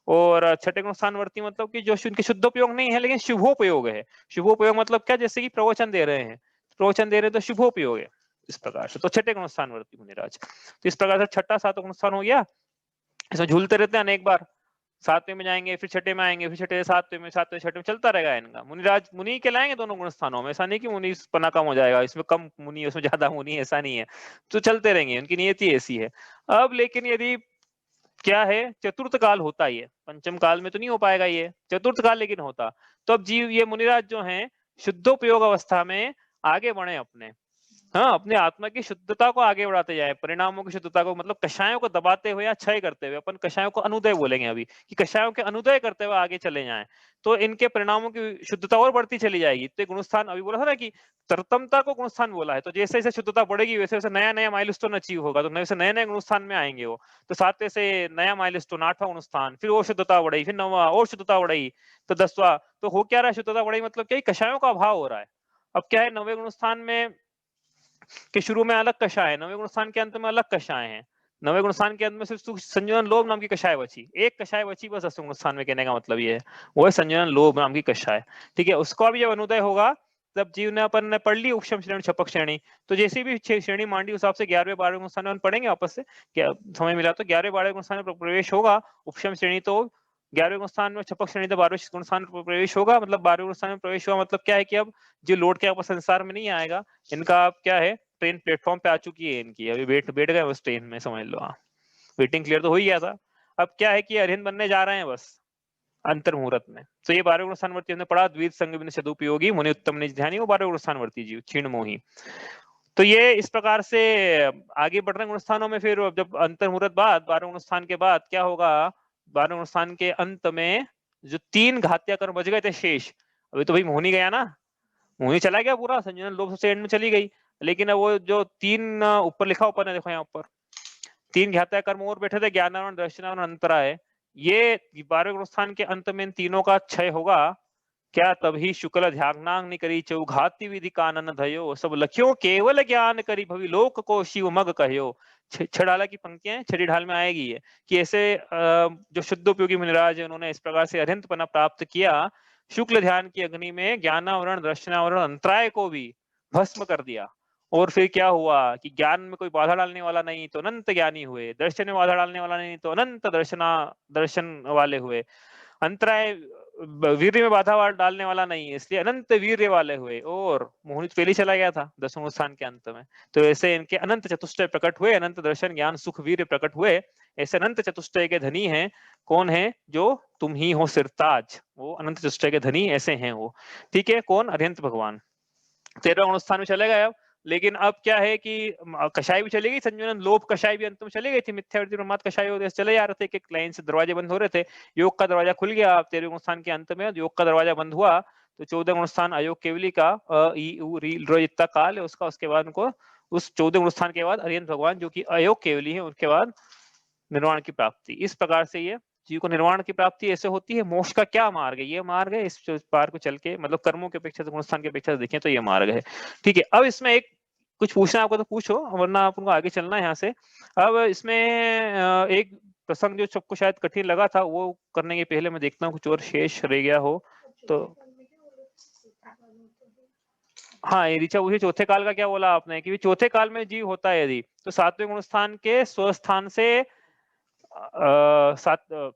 और छठे गुणस्थानवर्ती मतलब कि जो उनके शुद्धोपयोग नहीं है लेकिन शुभोपयोग है। शुभोपयोग मतलब क्या, जैसे कि प्रवचन दे रहे हैं, प्रवचन दे रहे हैं तो शुभोपयोग है इस प्रकार से। तो छठे गुणस्थानवर्ती मुनिराज, तो इस प्रकार से छठा सातवां गुणस्थान हो गया। इसमें झूलते रहते हैं अनेक बार, सातवें में जाएंगे, फिर छठे में आएंगे, फिर छठे सातवें में, सातवें छठे में चलता रहेगा इनका। मुनिराज मुनि के लाएंगे दोनों गुण स्थानों में, ऐसा नहीं कि मुनि पना कम हो जाएगा, इसमें कम मुनि उसमें ज्यादा मुनि, ऐसा नहीं है। तो चलते रहेंगे, उनकी नियति ऐसी है। अब लेकिन यदि क्या है, चतुर्थ काल होता ही है, पंचम काल में तो नहीं हो पाएगा ये, चतुर्थ काल लेकिन होता, तो अब जीव ये मुनिराज जो है शुद्धोपयोग अवस्था में आगे बढ़े अपने, हाँ अपने आत्मा की शुद्धता को आगे बढ़ाते जाए, परिणामों की शुद्धता को, मतलब कषायों को दबाते हुए या क्षय करते हुए, अपन कषायों को अनुदय बोलेंगे अभी, कि कषायों के अनुदय करते हुए आगे चले जाएं, तो इनके परिणामों की शुद्धता और बढ़ती चली जाएगी। तो गुणस्थान अभी बोला था ना कि तरतमता को गुणस्थान बोला है, तो जैसे जैसे शुद्धता बढ़ेगी वैसे वैसे नया नया माइलस्टोन अचीव होगा, तो वैसे नए नए गुणस्थान में आएंगे वो। तो सातवें से नया माइलस्टोन आठवां गुणस्थान, फिर वो शुद्धता बढ़ी, फिर नौवां और शुद्धता बढ़ी, तो दसवां। तो हो क्या रहा है, शुद्धता बढ़ी मतलब क्या, कषायों का अभाव हो रहा है। अब क्या है, नवे गुणस्थान में के शुरू में अलग कषाय है, नवे गुणस्थान के अंत में अलग कषाय है। नवे गुणस्थान के अंत में सिर्फ संयोजन लोभ नाम की कषाय बची, एक कषाय बची बस दसवें गुणस्थान में, कहने का मतलब ये है, वो है संयोजन लोभ नाम की कषाय। ठीक है, उसका भी जब अनुदय होगा तब जीव ने, अपन ने पढ़ ली उपशम श्रेणी छपक श्रेणी, तो जैसी भी श्रेणी मांडी उस हिसाब से 11वें 12वें गुणस्थान में पढ़ेंगे वापस से, क्या समय मिला तो 11वें 12वें गुणस्थान में प्रवेश होगा उपशम श्रेणी, तो 11वें गुणस्थान में छपक श्रेणी, तो 12वें गुणस्थान में प्रवेश होगा, मतलब 12वें गुणस्थान में प्रवेश हुआ मतलब क्या है कि अब जो लौट के वापस संसार में नहीं आएगा, इनका अब क्या है, ट्रेन प्लेटफॉर्म पे आ चुकी है इनकी, अभी बैठ बैठ गए बस ट्रेन में, समझ लो। हाँ, वेटिंग क्लियर तो हो ही गया था। अब क्या है कि अरिहंत बनने जा रहे हैं बस अंतर मुहूर्त में। तो ये 12वें गुणस्थानवर्ती हमने पढ़ा, द्वित संग बिन सदुपयोगी मुनि उत्तम निज ध्यानी, वो 12वें गुणस्थानवर्ती जीव क्षीण मोही। तो ये इस प्रकार से आगे बढ़ रहे गुणस्थानों में, फिर जब अंतर मुहूर्त बाद 12वें गुणस्थान के बाद क्या होगा, 12वें गुणस्थान के अंत में जो 3 घात्या कर्म बच गए थे शेष, अभी तो भाई मोहनी गया ना, मोहनी चला गया पूरा, संयोजन लोभ सबसे एंड में चली गई, लेकिन अब वो जो 3 ऊपर लिखा, ऊपर ने देखो यहाँ ऊपर 3 घात्या कर्म और बैठे थे, ज्ञानावरण दर्शनावरण अंतराय, ये 12वें गुणस्थान के अंत में इन तीनों का क्षय होगा। क्या तभी शुक्ल ध्यानांग करी चौघाति विधि कानन धयो, सब लख्यो केवल ज्ञान करी भवि लोक को शिव मग कहो। छड़ाला की पंक्तियां छठी ढाल में आएगी है कि ऐसे जो शुद्ध उपयोगी मुनिराज है उन्होंने इस प्रकार से अरिहंतपना प्राप्त किया, शुक्ल ध्यान की अग्नि में ज्ञानावरण दर्शनावरण अंतराय को भी भस्म कर दिया। और फिर क्या हुआ कि ज्ञान में कोई बाधा डालने वाला नहीं तो अनंत ज्ञानी हुए, दर्शन में बाधा डालने वाला नहीं तो अनंत दर्शन वाले हुए, अंतराय वीर्य में बाधा डालने वाला नहीं है इसलिए अनंत वीर्य वाले हुए, और मोहित पहले चला गया था दसवें स्थान के अंत में। तो ऐसे इनके अनंत चतुष्टय प्रकट हुए, अनंत दर्शन ज्ञान सुख वीर्य प्रकट हुए। ऐसे अनंत चतुष्टय के धनी हैं। कौन है? जो तुम ही हो सिरताज, वो अनंत चतुष्टय के धनी ऐसे हैं वो। ठीक है, कौन? अरिहंत भगवान। 13वें गुणस्थान में चले गए अब। लेकिन अब क्या है कि कषाय भी चली गई, संयोजन लोभ कषाय भी अंत में चली गई थी, मिथ्यावृत्ति प्रमाद कषाय होते चले जा रहे थे, एक लाइन से दरवाजे बंद हो रहे थे। योग का दरवाजा खुल गया 13वें गुणस्थान के अंत में, योग का दरवाजा बंद हुआ तो 14 गुणस्थान अयोग केवली का जितना काल है उसका, उसके बाद उनको उस 14 गुणस्थान के बाद अरिहंत भगवान जो कि अयोग केवली है, उसके बाद निर्वाण की प्राप्ति। इस प्रकार से ये जीव को निर्वाण की प्राप्ति ऐसे होती है। मोक्ष का क्या मार्ग है? ये मार्ग है इस पार को चल के, मतलब कर्मों के अपेक्षा से गुणस्थान की अपेक्षा से देखें तो ये मार्ग है। ठीक है, अब इसमें एक कुछ पूछना आपको तो पूछो, वरना आपको आगे चलना है यहाँ से। अब इसमें एक प्रसंग जो सबको शायद कठिन लगा था वो करने के पहले मैं देखता हूँ कुछ और शेष रह गया हो तो। हाँ, ये ऋचा उसी चौथे काल का क्या बोला आपने कि चौथे काल में जीव होता है यदि, तो 7वें गुणस्थान के स्वस्थान से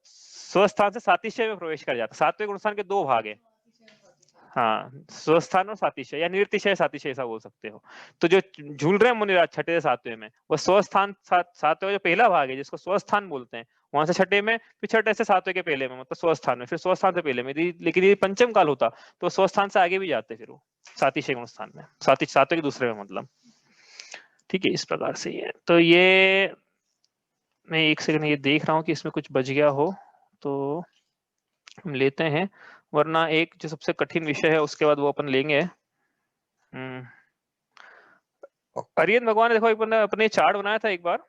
स्वस्थान से सातिशय में प्रवेश कर जाता। 7वें गुणस्थान के दो भाग है। हाँ, स्वस्थान और सातिशय या निर्तिशय सातिशय ऐसा बोल सकते हो। तो जो झूल रहे हैं मुनिराज छठे से 7वें में, वो स्वस्थान 7वें जो पहला भाग है जिसको स्वस्थान बोलते हैं, वहां से छठे में, फिर छठे से 7वें के पहले में, मतलब स्वस्थान में, फिर स्वस्थान से पहले में। लेकिन ये पंचम काल होता तो स्वस्थान से आगे भी जाते फिर वो सातिशय गुणस्थान में, 7वें के दूसरे में मतलब। ठीक है, इस प्रकार से ये तो ये मैं एक सेकंड ये देख रहा हूँ कि इसमें कुछ बच गया हो तो हम लेते हैं, वरना एक जो सबसे कठिन विषय है उसके बाद वो अपन लेंगे। अरिहंत भगवान ने देखो अपने चार्ट बनाया था एक बार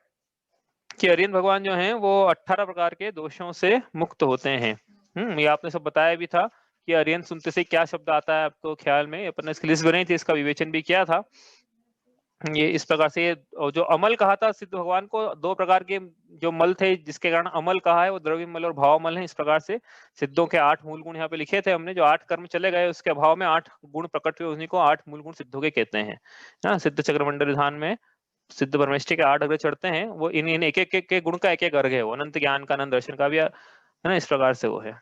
कि अरिहंत भगवान जो हैं वो 18 प्रकार के दोषों से मुक्त होते हैं। ये आपने सब बताया भी था कि अरिहंत सुनते से क्या शब्द आता है आपको ख्याल में, अपन ने इसकी लिस्ट बनाई थी, इसका विवेचन भी किया था। ये इस प्रकार से जो अमल कहा था सिद्ध भगवान को, 2 प्रकार के जो मल थे जिसके कारण अमल कहा है, वो द्रव्य मल और भाव मल है। इस प्रकार से सिद्धों के 8 मूल गुण यहाँ पे लिखे थे हमने, जो 8 कर्म चले गए उसके अभाव में 8 गुण प्रकट हुए, उन्हीं को 8 मूल गुण सिद्धों के कहते हैं ना। सिद्ध चक्रमंडल विधान में सिद्ध परमेष्टि के 8 अर्घ चढ़ते हैं, वो इन एक एक के गुण का एक एक अर्घ है, वो अनंत ज्ञान का, अनंत दर्शन का भी है ना, इस प्रकार से वो है।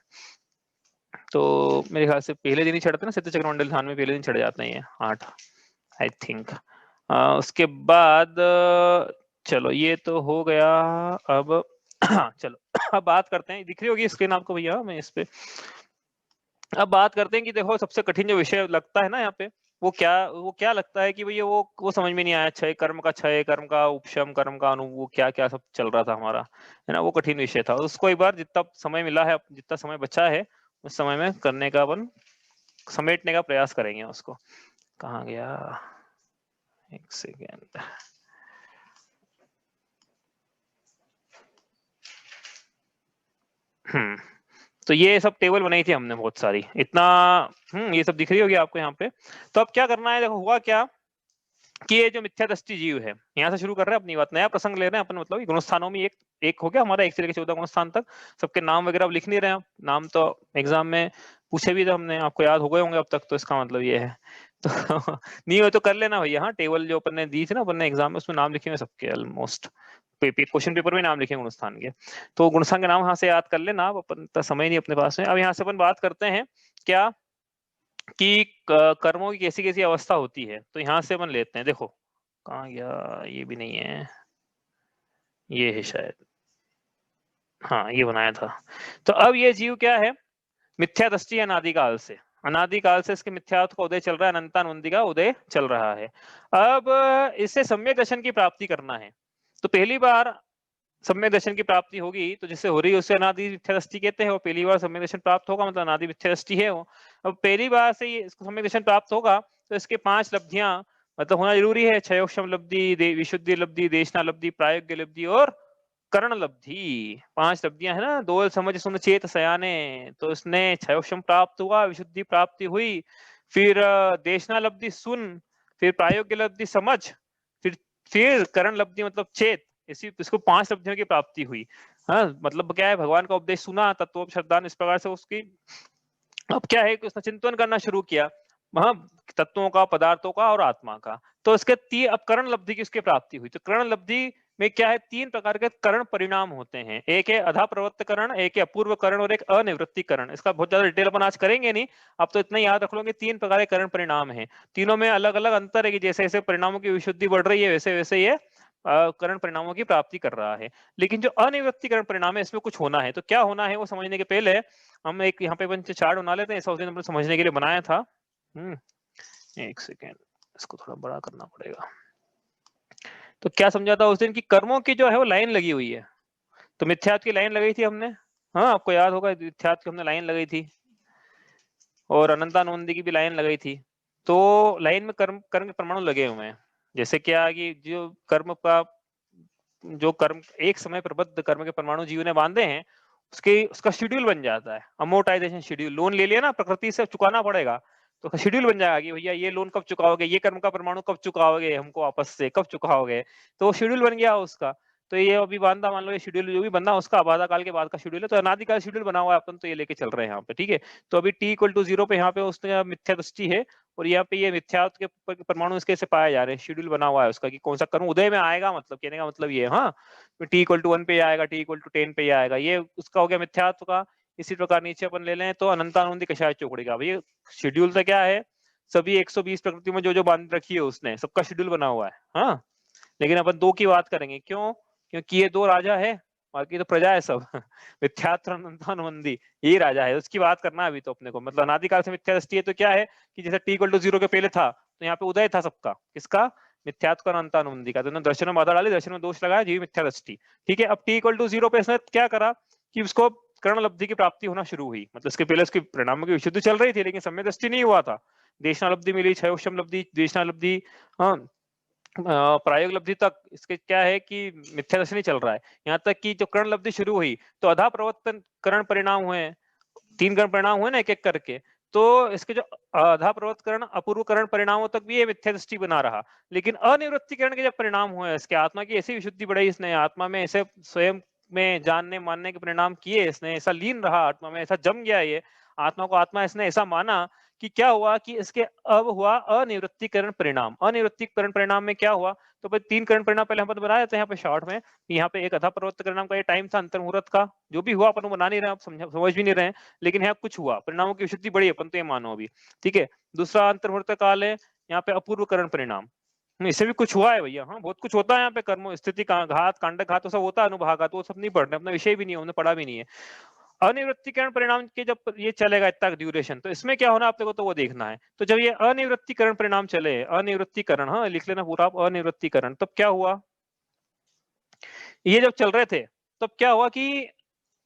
तो मेरे ख्याल से पहले दिन ही चढ़ते ना सिद्ध चक्रमंडल विधान में, पहले दिन चढ़ जाते हैं 8 आई थिंक। उसके बाद चलो ये तो हो गया। अब चलो अब बात करते हैं, दिख रही होगी स्क्रीन आपको भैया, मैं इस पे अब बात करते हैं कि देखो सबसे कठिन जो विषय लगता है ना यहाँ पे, वो क्या लगता है कि भैया वो समझ में नहीं आया। क्षय कर्म का क्षय, कर्म का उपशम, कर्म का अनु, वो क्या क्या सब चल रहा था हमारा, है ना, वो कठिन विषय था। उसको एक बार जितना समय मिला है, जितना समय बचा है, उस समय में करने का अपन समेटने का प्रयास करेंगे उसको। कहाँ गया, एक सेकेंड। तो ये सब टेबल बनाई थी हमने बहुत सारी, इतना ये सब दिख रही होगी आपको यहाँ पे। तो अब क्या करना है, देखो हुआ क्या कि ये जो मिथ्या दृष्टि जीव है, यहाँ से शुरू कर रहे हैं अपनी बात, नया प्रसंग ले रहे हैं अपन, मतलब गुणस्थानों में एक हो गया हमारा, 1 से लेकर 14 गुणस्थान तक। सबके नाम वगैरह अब लिख नहीं रहे हैं, नाम तो एग्जाम में पूछे भी थे हमने, आपको याद हो गए होंगे अब तक, तो इसका मतलब ये है तो नहीं हो तो कर लेना भैया। हाँ, टेबल जो अपन ने दी थी ना अपन ने एग्जाम में, उसमें नाम लिखे हुए सबके ऑलमोस्ट, क्वेश्चन पेपर में नाम लिखे गुणस्थान के, तो गुणस्थान के नाम यहाँ से याद कर लेना आप, अपन तो समय नहीं अपने पास में। अब यहाँ से अपन बात करते हैं क्या कि कर्मों की कैसी कैसी अवस्था होती है, तो यहाँ से अपन लेते हैं। देखो कहाँ गया, ये भी नहीं है, ये है शायद, हाँ ये बनाया था। तो अब ये जीव क्या है, मिथ्या दृष्टि अनादिकाल से, अनादिकाल से इसके मिथ्यात्व का उदय चल रहा है, अनंतानुबंधी का उदय चल रहा है। अब इसे सम्यक दर्शन की प्राप्ति करना है, तो पहली बार सम्यक दर्शन की प्राप्ति होगी, तो जिससे हो रही है उसे अनादि मिथ्या दृष्टि कहते हैं, और पहली बार सम्यक दर्शन प्राप्त होगा मतलब अनादि मिथ्या दृष्टि है वो। अब पहली बार से ये इसको सम्यक दर्शन प्राप्त होगा तो इसके 5 लब्धियां मतलब होना जरूरी है, क्षयोक्षम लब्धि, विशुद्धि लब्धि, देशना लब्धि, प्रायोग्य लब्धि और करण लब्धि। 5 लब्धियां है ना, दोल समझ सुन चेत सयाने, तो इसने क्षयोक्षम प्राप्त हुआ, विशुद्धि प्राप्ति हुई, फिर देशना लब्धि सुन, फिर प्रायोग्य लब्धि समझ, फिर करण लब्धि मतलब चेत, इसी इसको 5 लब्धियों की प्राप्ति हुई। हाँ, मतलब क्या है, भगवान का उपदेश सुना, तत्व श्रद्धान, इस प्रकार से उसकी अब क्या है कि उसने चिंतन करना शुरू किया। हाँ, तत्वों का, पदार्थों का और आत्मा का। तो इसके तीन, अब करण लब्धि की उसकी प्राप्ति हुई। तो करण लब्धि में क्या है, तीन प्रकार के करण परिणाम होते हैं। एक है अधा प्रवृत्त करण, एक है अपूर्व करण और एक अनिवृत्ति करण। इसका बहुत ज्यादा डिटेल अपन आज करेंगे नहीं, अब तो इतना याद रख लो कि तीन प्रकार के करण परिणाम हैं। तीनों में अलग अलग अंतर है कि जैसे जैसे परिणामों की विशुद्धि बढ़ रही है वैसे वैसे ये करण परिणामों की प्राप्ति कर रहा है। लेकिन जो अनिवृत्ति करण परिणाम है इसमें कुछ होना है। तो क्या होना है वो समझने के पहले हम एक यहाँ पे चार्ट बना लेते हैं, ऐसा उस दिन समझने के लिए बनाया था। एक सेकेंड, इसको थोड़ा बड़ा करना पड़ेगा। तो क्या समझा था उस दिन की कर्मों की जो है वो लाइन लगी हुई है। तो मिथ्यात्व की लाइन लगाई थी हमने, हाँ आपको याद होगा, मिथ्यात्व की हमने लाइन लगाई थी और अनंतानुबंधी की भी लाइन लगाई थी। तो लाइन में कर्म कर्म के परमाणु लगे हुए हैं। जैसे क्या कि जो कर्म का, जो कर्म एक समय प्रबद्ध कर्म के परमाणु जीव ने बांधे हैं उसके, उसका शेड्यूल बन जाता है, अमोर्टाइजेशन शेड्यूल। लोन ले लिया ना, प्रकृति से चुकाना पड़ेगा, तो शेड्यूल बन जाएगा कि भैया ये लोन कब चुकाओगे, ये कर्म का परमाणु कब चुकाओगे हमको वापस से, कब चुकाओगे। तो वो शेड्यूल बन गया उसका। तो ये अभी बांधा, मान लो ये शेड्यूल जो भी बंदा उसका आबादा काल के बाद का शेड्यूल है, तो अनादिकाल शेड्यूल बना हुआ है, अपन तो ये लेके चल रहे हैं यहाँ पे, ठीक है। तो अभी t इक्वल टू 0 पे यहाँ पे उसने मिथ्या दृष्टि है और यहाँ पे ये मिथ्यात्व के परमाणु इसके से पाए जा रहे हैं, शेड्यूल बना हुआ है उसका कि कौन सा कर्म उदय में आएगा, मतलब कहने का मतलब ये, हाँ t इक्वल टू 1 पे आएगा, t इक्वल टू 10 पे आएगा, ये उसका हो गया मिथ्यात्व का। इसी प्रकार नीचे अपन ले लें तो अनंतानुबंधी कषाय चौकड़ी का, भैया शेड्यूल तो क्या है, सभी 120 प्रकृति में जो जो बांध रखी है उसने, सबका शेड्यूल बना हुआ है, हाँ। लेकिन अपन दो की बात करेंगे, क्यों, क्योंकि ये दो राजा है, बाकी तो प्रजा है सब मिथ्यात्व अनंतानुबंधी यही राजा है, उसकी बात करना है अभी तो अपने को। मतलब अनादिकाल से मिथ्या दृष्टि है तो क्या है कि जैसे t इक्वल टू 0 के पहले था तो यहाँ पे उदय था सबका, किसका, मिथ्यात्व और अनंतानुबंधी का। तो दर्शन में बाधा डाली, दर्शन में दोष लगाया, जीव मिथ्या दृष्टि, ठीक है। अब t इक्वल टू 0 पे इसने क्या करा कि उसको कर्ण लब्धि की प्राप्ति होना शुरू हुई। मतलब इसके पहले उसकी परिणामों की विशुद्धि चल रही थी लेकिन सम्यक दृष्टि नहीं हुआ था। देशनालब्धि मिली, क्षयोक्षम लब्धि, देशनालब्धि, हाँ प्रायोग लब्धि तक इसके क्या है कि मिथ्या दर्शन नहीं चल रहा है। यहाँ तक कि जो कर्ण लब्धि शुरू हुई तो अधा प्रवर्तन करण परिणाम हुए, तीन करण परिणाम हुए ना एक एक करके। तो इसके जो अधा प्रवर्तकरण अपूर्व करण परिणामों तक भी ये मिथ्या दृष्टि बना रहा। लेकिन अनिवृत्तिकरण के जब परिणाम हुए, इसके आत्मा की ऐसी विशुद्धि बढ़ाई, इसने आत्मा में ऐसे स्वयं में जानने मानने के परिणाम किए, इसने ऐसा लीन रहा आत्मा में, ऐसा जम गया ये आत्मा को, आत्मा इसने ऐसा माना कि क्या हुआ कि इसके अब हुआ अनिवृत्तिकरण परिणाम। अनिवृत्तिकरण परिणाम में क्या हुआ, तो भाई तीन करण परिणाम पहले हम बनाए थे यहाँ पे शॉर्ट में। यहाँ पे एक अधा प्रवर्तकरण का ये टाइम था अंतर मुहूर्त का, जो भी हुआ अपन बना नहीं रहे, आप समझ भी नहीं रहे, लेकिन यहाँ कुछ हुआ, परिणामों की विशुद्धि बढ़ी, अपन तो ये मानो अभी, ठीक है। दूसरा अंतर मुहूर्त काल है, यहाँ पे अपूर्वकरण परिणाम, इससे भी कुछ हुआ है भैया, हाँ बहुत कुछ होता है यहाँ पे, कर्म स्थिति घात कांडक घात तो सब होता है, अनुभाघात वो सब नहीं पढ़ रहे, अपना विषय भी नहीं है, उन्हें पढ़ा भी नहीं है। अनिवृत्तिकरण परिणाम के जब ये चलेगा इतना ड्यूरेशन, तो इसमें क्या होना आपको तो वो देखना है। तो जब ये अनिवृत्तिकरण परिणाम चले, अनिवृत्तिकरण, हाँ लिख लेना पूरा आप, अनिवृत्तिकरण, तब क्या हुआ, ये जब चल रहे थे तब क्या हुआ कि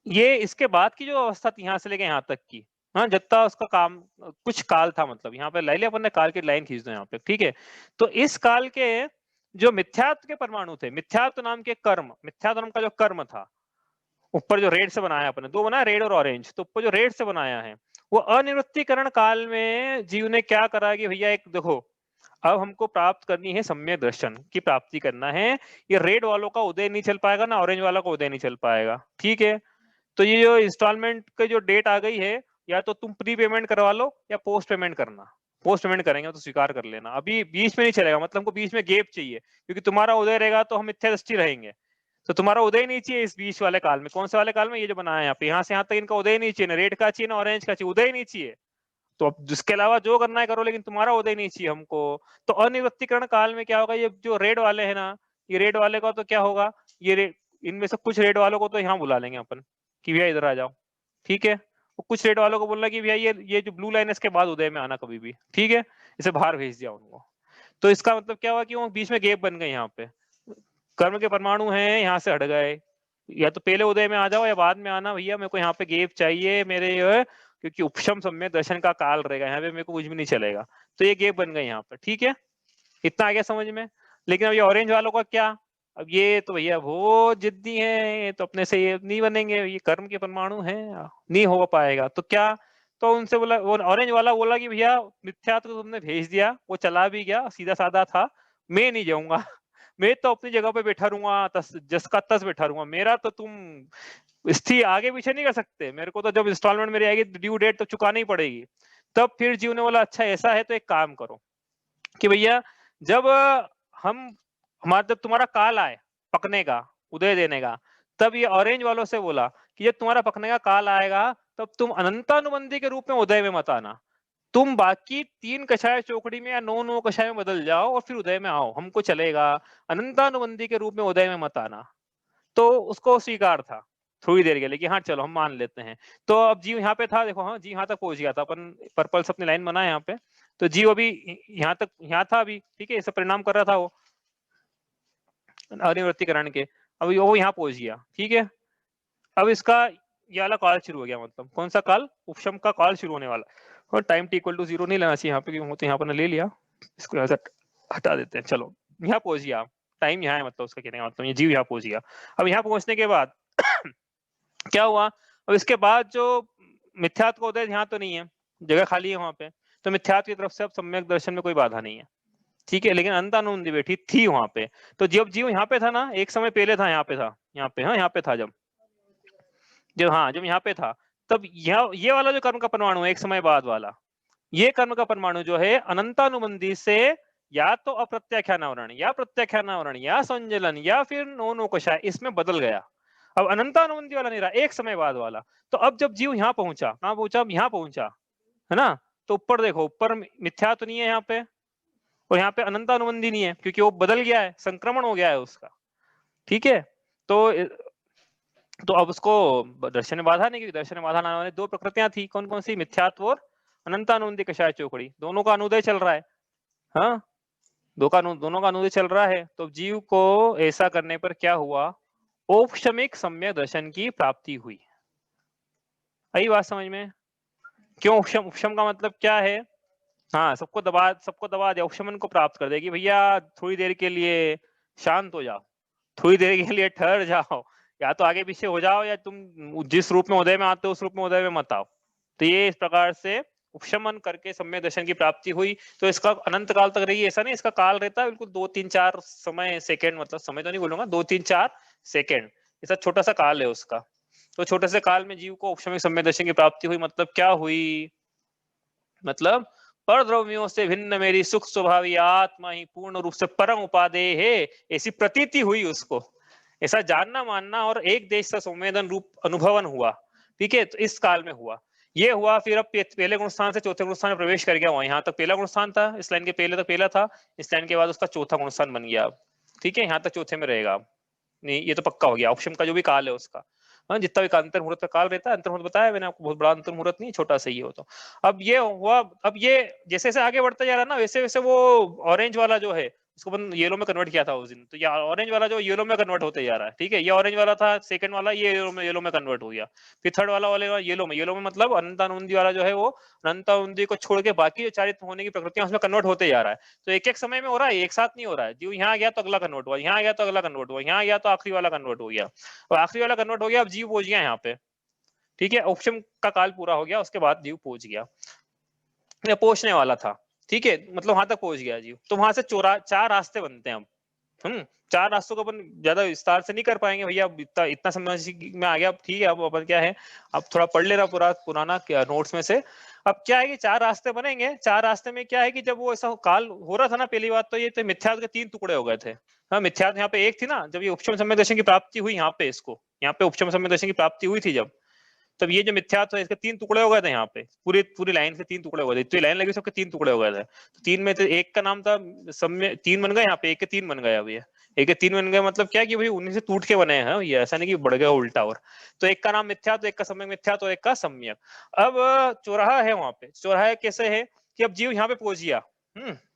ये इसके बाद की जो अवस्था थी यहाँ से लेके यहाँ तक की, हाँ जितना उसका काम कुछ काल था, मतलब यहाँ पे ले लिया अपन ने काल की लाइन खींच दो यहाँ पे, ठीक है। तो इस काल के जो मिथ्यात्व के परमाणु थे, मिथ्यात्व नाम के कर्म, मिथ्यात्व नाम का जो कर्म था, ऊपर जो रेड से बनाया अपने, दो बनाया रेड और ऑरेंज, तो ऊपर जो रेड से बनाया है वो अनिवृत्तिकरण काल में जीव ने क्या करा कि भैया एक देखो, अब हमको प्राप्त करनी है सम्यक दर्शन की प्राप्ति करना है, ये रेड वालों का उदय नहीं चल पाएगा ना ऑरेंज वाला का उदय नहीं चल पाएगा, ठीक है। तो ये जो इंस्टॉलमेंट की जो डेट आ गई है, या तो तुम प्री पेमेंट करवा लो या पोस्ट पेमेंट करना, पोस्ट पेमेंट करेंगे तो स्वीकार कर लेना, अभी बीच में नहीं चलेगा, मतलब हमको बीच में गैप चाहिए, क्योंकि तुम्हारा उदय रहेगा तो हम मिथ्या दृष्टि रहेंगे। तो तुम्हारा उदय नहीं चाहिए इस बीच वाले काल में, कौन से वाले काल में, ये जो बनाया है यहाँ पे, यहाँ से यहाँ तक इनका उदय नहीं चाहिए, ना रेड का चाहिए ना ऑरेंज का चाहिए, उदय नहीं चाहिए। तो अब जिसके अलावा जो करना है करो, लेकिन तुम्हारा उदय नहीं चाहिए हमको। तो अनिवृत्तिकरण काल में क्या होगा, ये जो रेड वाले हैं ना, ये रेड वाले का तो क्या होगा, ये इनमें से कुछ रेड वालों को तो यहाँ बुला लेंगे अपन कि भैया इधर आ जाओ, ठीक है। वो कुछ रेड वालों को बोलना कि भैया ये जो ब्लू लाइन है इसके बाद उदय में आना कभी भी, ठीक है, इसे बाहर भेज दिया उनको। तो इसका मतलब क्या हुआ कि वो बीच में गैप बन गए, यहाँ पे कर्म के परमाणु हैं यहाँ से हट गए, या तो पहले उदय में आ जाओ या बाद में आना, भैया मेरे को यहाँ पे गैप चाहिए मेरे, क्योंकि उपशम सम्यक दर्शन का काल रहेगा यहाँ पे, मेरे को कुछ भी नहीं चलेगा। तो ये गैप बन गए यहाँ पे, ठीक है, इतना आ गया समझ में। लेकिन अब ये ऑरेंज वालों का क्या, अब ये तो भैया बहुत जिद्दी है, तो अपने से ये नहीं बनेंगे, ये कर्म के परमाणु हैं, नहीं हो पाएगा। तो क्या, तो उनसे बोला, वो ऑरेंज वाला बोला कि भैया मिथ्या तो तुमने भेज दिया, वो चला भी गया, सीधा साधा था, मैं नहीं जाऊंगा मैं तो अपनी जगह पे बैठा रहूंगा, जस का तस बैठा रहूंगा, मेरा तो तुम स्थिति आगे पीछे नहीं कर सकते, मेरे को तो जब इंस्टॉलमेंट मेरी आएगी ड्यू डेट तो चुकानी पड़ेगी। तब फिर जीव ने बोला अच्छा ऐसा है तो एक काम करो कि भैया जब हमारा जब तुम्हारा काल आए पकने का, उदय देने का, तब ये ऑरेंज वालों से बोला कि जब तुम्हारा पकने का काल आएगा तब तुम अनंतानुबंधी के रूप में उदय में मत आना, तुम बाकी 3 कषाय चौकड़ी में या 9 कषाय में बदल जाओ और फिर उदय में आओ, हमको चलेगा, अनंतानुबंधी के रूप में उदय में मत आना। तो उसको स्वीकार था थोड़ी देर के लिए कि हाँ चलो हम मान लेते हैं। तो अब जीव यहाँ पे था, देखो हाँ जीव यहाँ तक पहुंच गया था, अपन पर्पल से अपनी लाइन बनाए यहाँ पे, तो जीव अभी यहाँ तक यहाँ था अभी, ठीक है, इसे परिणाम कर रहा था वो अनिवृत्तिकरण के, अभी वो यहाँ पहुंच गया, ठीक है। अब इसका ये वाला काल शुरू हो गया, मतलब कौन सा काल, उपशम का काल शुरू होने वाला, और टाइम टी इक्वल टू 0 नहीं लेना चाहिए यहाँ पे, क्योंकि तो यहाँ पर ले लिया, इसको यहाँ से हटा देते हैं। चलो यहाँ पहुंच गया, टाइम यहाँ है, मतलब उसका कहने का मतलब ये जीव यहाँ पहुंच गया। अब यहाँ पहुंचने के बाद क्या हुआ, अब इसके बाद जो मिथ्यात्व का उदय यहाँ तो नहीं है, जगह खाली है वहां पे, तो मिथ्यात्व की तरफ से अब सम्यक दर्शन में कोई बाधा नहीं है, ठीक है, लेकिन अनंतानुबंधी बैठी थी वहां पे। तो जब जीव यहाँ पे था ना, एक समय पहले था, यहाँ पे था, यहाँ पे, हाँ यहाँ पे था, जब हाँ जब यहाँ पे था, तब ये वाला जो कर्म का परमाणु है एक समय बाद वाला, ये कर्म का परमाणु जो है अनंतानुबंधी से या तो अप्रत्याख्यानावरण या प्रत्याख्यानावरण या संजलन या फिर नौनोकषाय इसमें बदल गया। अब अनंतानुबंधी वाला नहीं रहा, एक समय बाद वाला। तो अब जब जीव यहाँ पहुंचा, कहाँ पहुंचा, अब यहाँ पहुंचा, है ना, तो ऊपर देखो, ऊपर मिथ्या तो नहीं है यहाँ पे, और यहाँ पे अनंतानुबंधी नहीं है क्योंकि वो बदल गया है, संक्रमण हो गया है उसका, ठीक है। तो अब उसको दर्शन में बाधा नहीं, क्योंकि दर्शन में बाधा लाने वाली 2 प्रकृतियां थी, कौन कौन सी, मिथ्यात्व और अनंतानुबंधी कषाय चौकड़ी, दोनों का अनुदय चल रहा है, हाँ दोनों का अनुदय चल रहा है। तो जीव को ऐसा करने पर क्या हुआ, औपशमिक सम्यक दर्शन की प्राप्ति हुई। आई बात समझ में, क्यों उपशम, उपशम का मतलब क्या है, हाँ सबको दबा दे, उपशमन को प्राप्त कर देगी, भैया थोड़ी देर के लिए शांत हो जाओ, थोड़ी देर के लिए ठहर जाओ, या तो आगे पीछे हो जाओ, या तुम जिस रूप में उदय में आते हो उस रूप में उदय में मत आओ। तो ये इस प्रकार से उपशमन करके सम्यक दर्शन की प्राप्ति हुई। तो इसका अनंत काल तक रही, ऐसा नहीं, इसका काल रहता है बिल्कुल 2-3-4 समय सेकंड, मतलब समय तो नहीं बोलूंगा, 2-3-4 सेकंड, ऐसा छोटा सा काल है उसका। तो छोटे से काल में जीव को उपशमिक सम्यक दर्शन की प्राप्ति हुई, मतलब क्या हुई, मतलब पर द्रव्यों से भिन्न मेरी सुख स्वभावी आत्मा ही पूर्ण रूप से परम उपादेय है, ऐसी प्रतीति हुई उसको, ऐसा जानना मानना और एक देश से संवेदन रूप अनुभवन हुआ, ठीक है। तो इस काल में हुआ, ये हुआ, फिर अब पहले गुण स्थान से चौथे गुण स्थान में प्रवेश कर गया, वहां यहाँ तक पहला गुण स्थान था, इस लाइन के पहले तक पहला था, इस लाइन के बाद उसका चौथा गुण स्थान बन गया, ठीक है, यहाँ तक चौथे में रहेगा। नहीं ये तो पक्का हो गया, ऑप्शन का जो भी काल है उसका, हाँ जितना भी अंतर मुहूर्त का काल रहता है, अंतर मुहूर्त बताया मैंने आपको, बहुत बड़ा अंतर मुहूर्त नहीं, छोटा सा ही हो। तो अब ये हुआ, अब ये जैसे जैसे आगे बढ़ता जा रहा है ना, वैसे वैसे वो ऑरेंज वाला जो है उसको अपन येलो में कन्वर्ट किया था उस दिन, तो ये ऑरेंज वाला जो येलो में कन्वर्ट होते जा रहा है, ठीक है, ये ऑरेंज वाला था, सेकंड वाला ये येलो में कन्वर्ट हो गया, फिर थर्ड वाला येलो में मतलब अनंतानुबंधी वाला जो है वो अनंतानुबंधी को छोड़ के बाकी जो चारित्व होने की प्रकृतियां उसमें कन्वर्ट होते जा रहा है। तो एक एक समय में हो रहा है, एक साथ नहीं हो रहा है, जीव यहाँ गया तो अगला कन्वर्ट हुआ, यहाँ गया तो अगला कन्वर्ट हुआ, यहाँ गया तो आखिरी वाला कन्वर्ट हो गया, और आखिरी वाला कन्वर्ट हो गया, अब जीव पहुंच गया यहाँ पे, ठीक है, उपशम का काल पूरा हो गया, उसके बाद जीव पहुंच गया, पहुंचने वाला था, ठीक है, मतलब वहां तक पहुंच गया जीव। तो वहां से 4 रास्ते बनते हैं अब, 4 रास्तों को अपन ज्यादा विस्तार से नहीं कर पाएंगे भैया, इतना समझ में आ गया, अब ठीक है, अब अपन क्या है, अब थोड़ा पढ़ ले रहा पुराना नोट्स में से। अब क्या है कि 4 रास्ते बनेंगे, 4 रास्ते में क्या है कि जब वो ऐसा काल हो रहा था ना, पहली बात तो ये तो मिथ्यात्व के 3 टुकड़े हो गए थे, हाँ मिथ्यात्व यहाँ पे एक थी ना, जब ये उपशम सम्यक दर्शन की प्राप्ति हुई, यहाँ पे इसको, यहाँ पे उपशम सम्यक दर्शन की प्राप्ति हुई थी जब, तब ये जो मिथ्यात्व है इसके 3 टुकड़े हो गए थे, यहाँ पे पूरी लाइन से 3 टुकड़े हो गए थे, तो लाइन लगी सबके 3 टुकड़े हो गए थे, तो 3 में से एक का नाम था सम्य, 3 बन गए यहाँ पे, एक के 3 बन गए, अब ये एक के 3 बन गए, मतलब क्या कि भाई उन्हीं से टूट के बने हैं ये, ऐसा नहीं कि बढ़ गया उल्टा, और तो एक का नाम मिथ्या, तो एक का सम्यक मिथ्या, तो एक का सम्यक। अब चौराहा है वहां पे, चौराहा कैसे है कि अब जीव यहाँ पे पहुंच गया,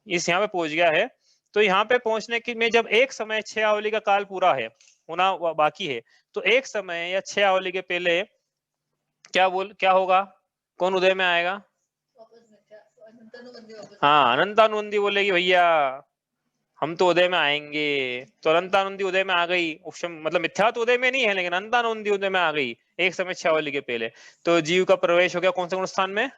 इस यहाँ पे पहुंच गया है, तो यहाँ पे पहुंचने की में जब एक समय 6 आवली का काल पूरा है होना बाकी है, तो एक समय या 6 आवली के पहले क्या होगा, कौन उदय में आएगा, हाँ अनंतानुबंधी बोलेगी भैया हम तो उदय में आएंगे, तो अनंतानुबंधी उदय में आ गई, उपशम मतलब मिथ्या तो उदय में नहीं है, लेकिन अनंतानुबंधी उदय में आ गई एक समय 6 आवली के पहले, तो जीव का प्रवेश हो गया कौन से गुण स्थान में,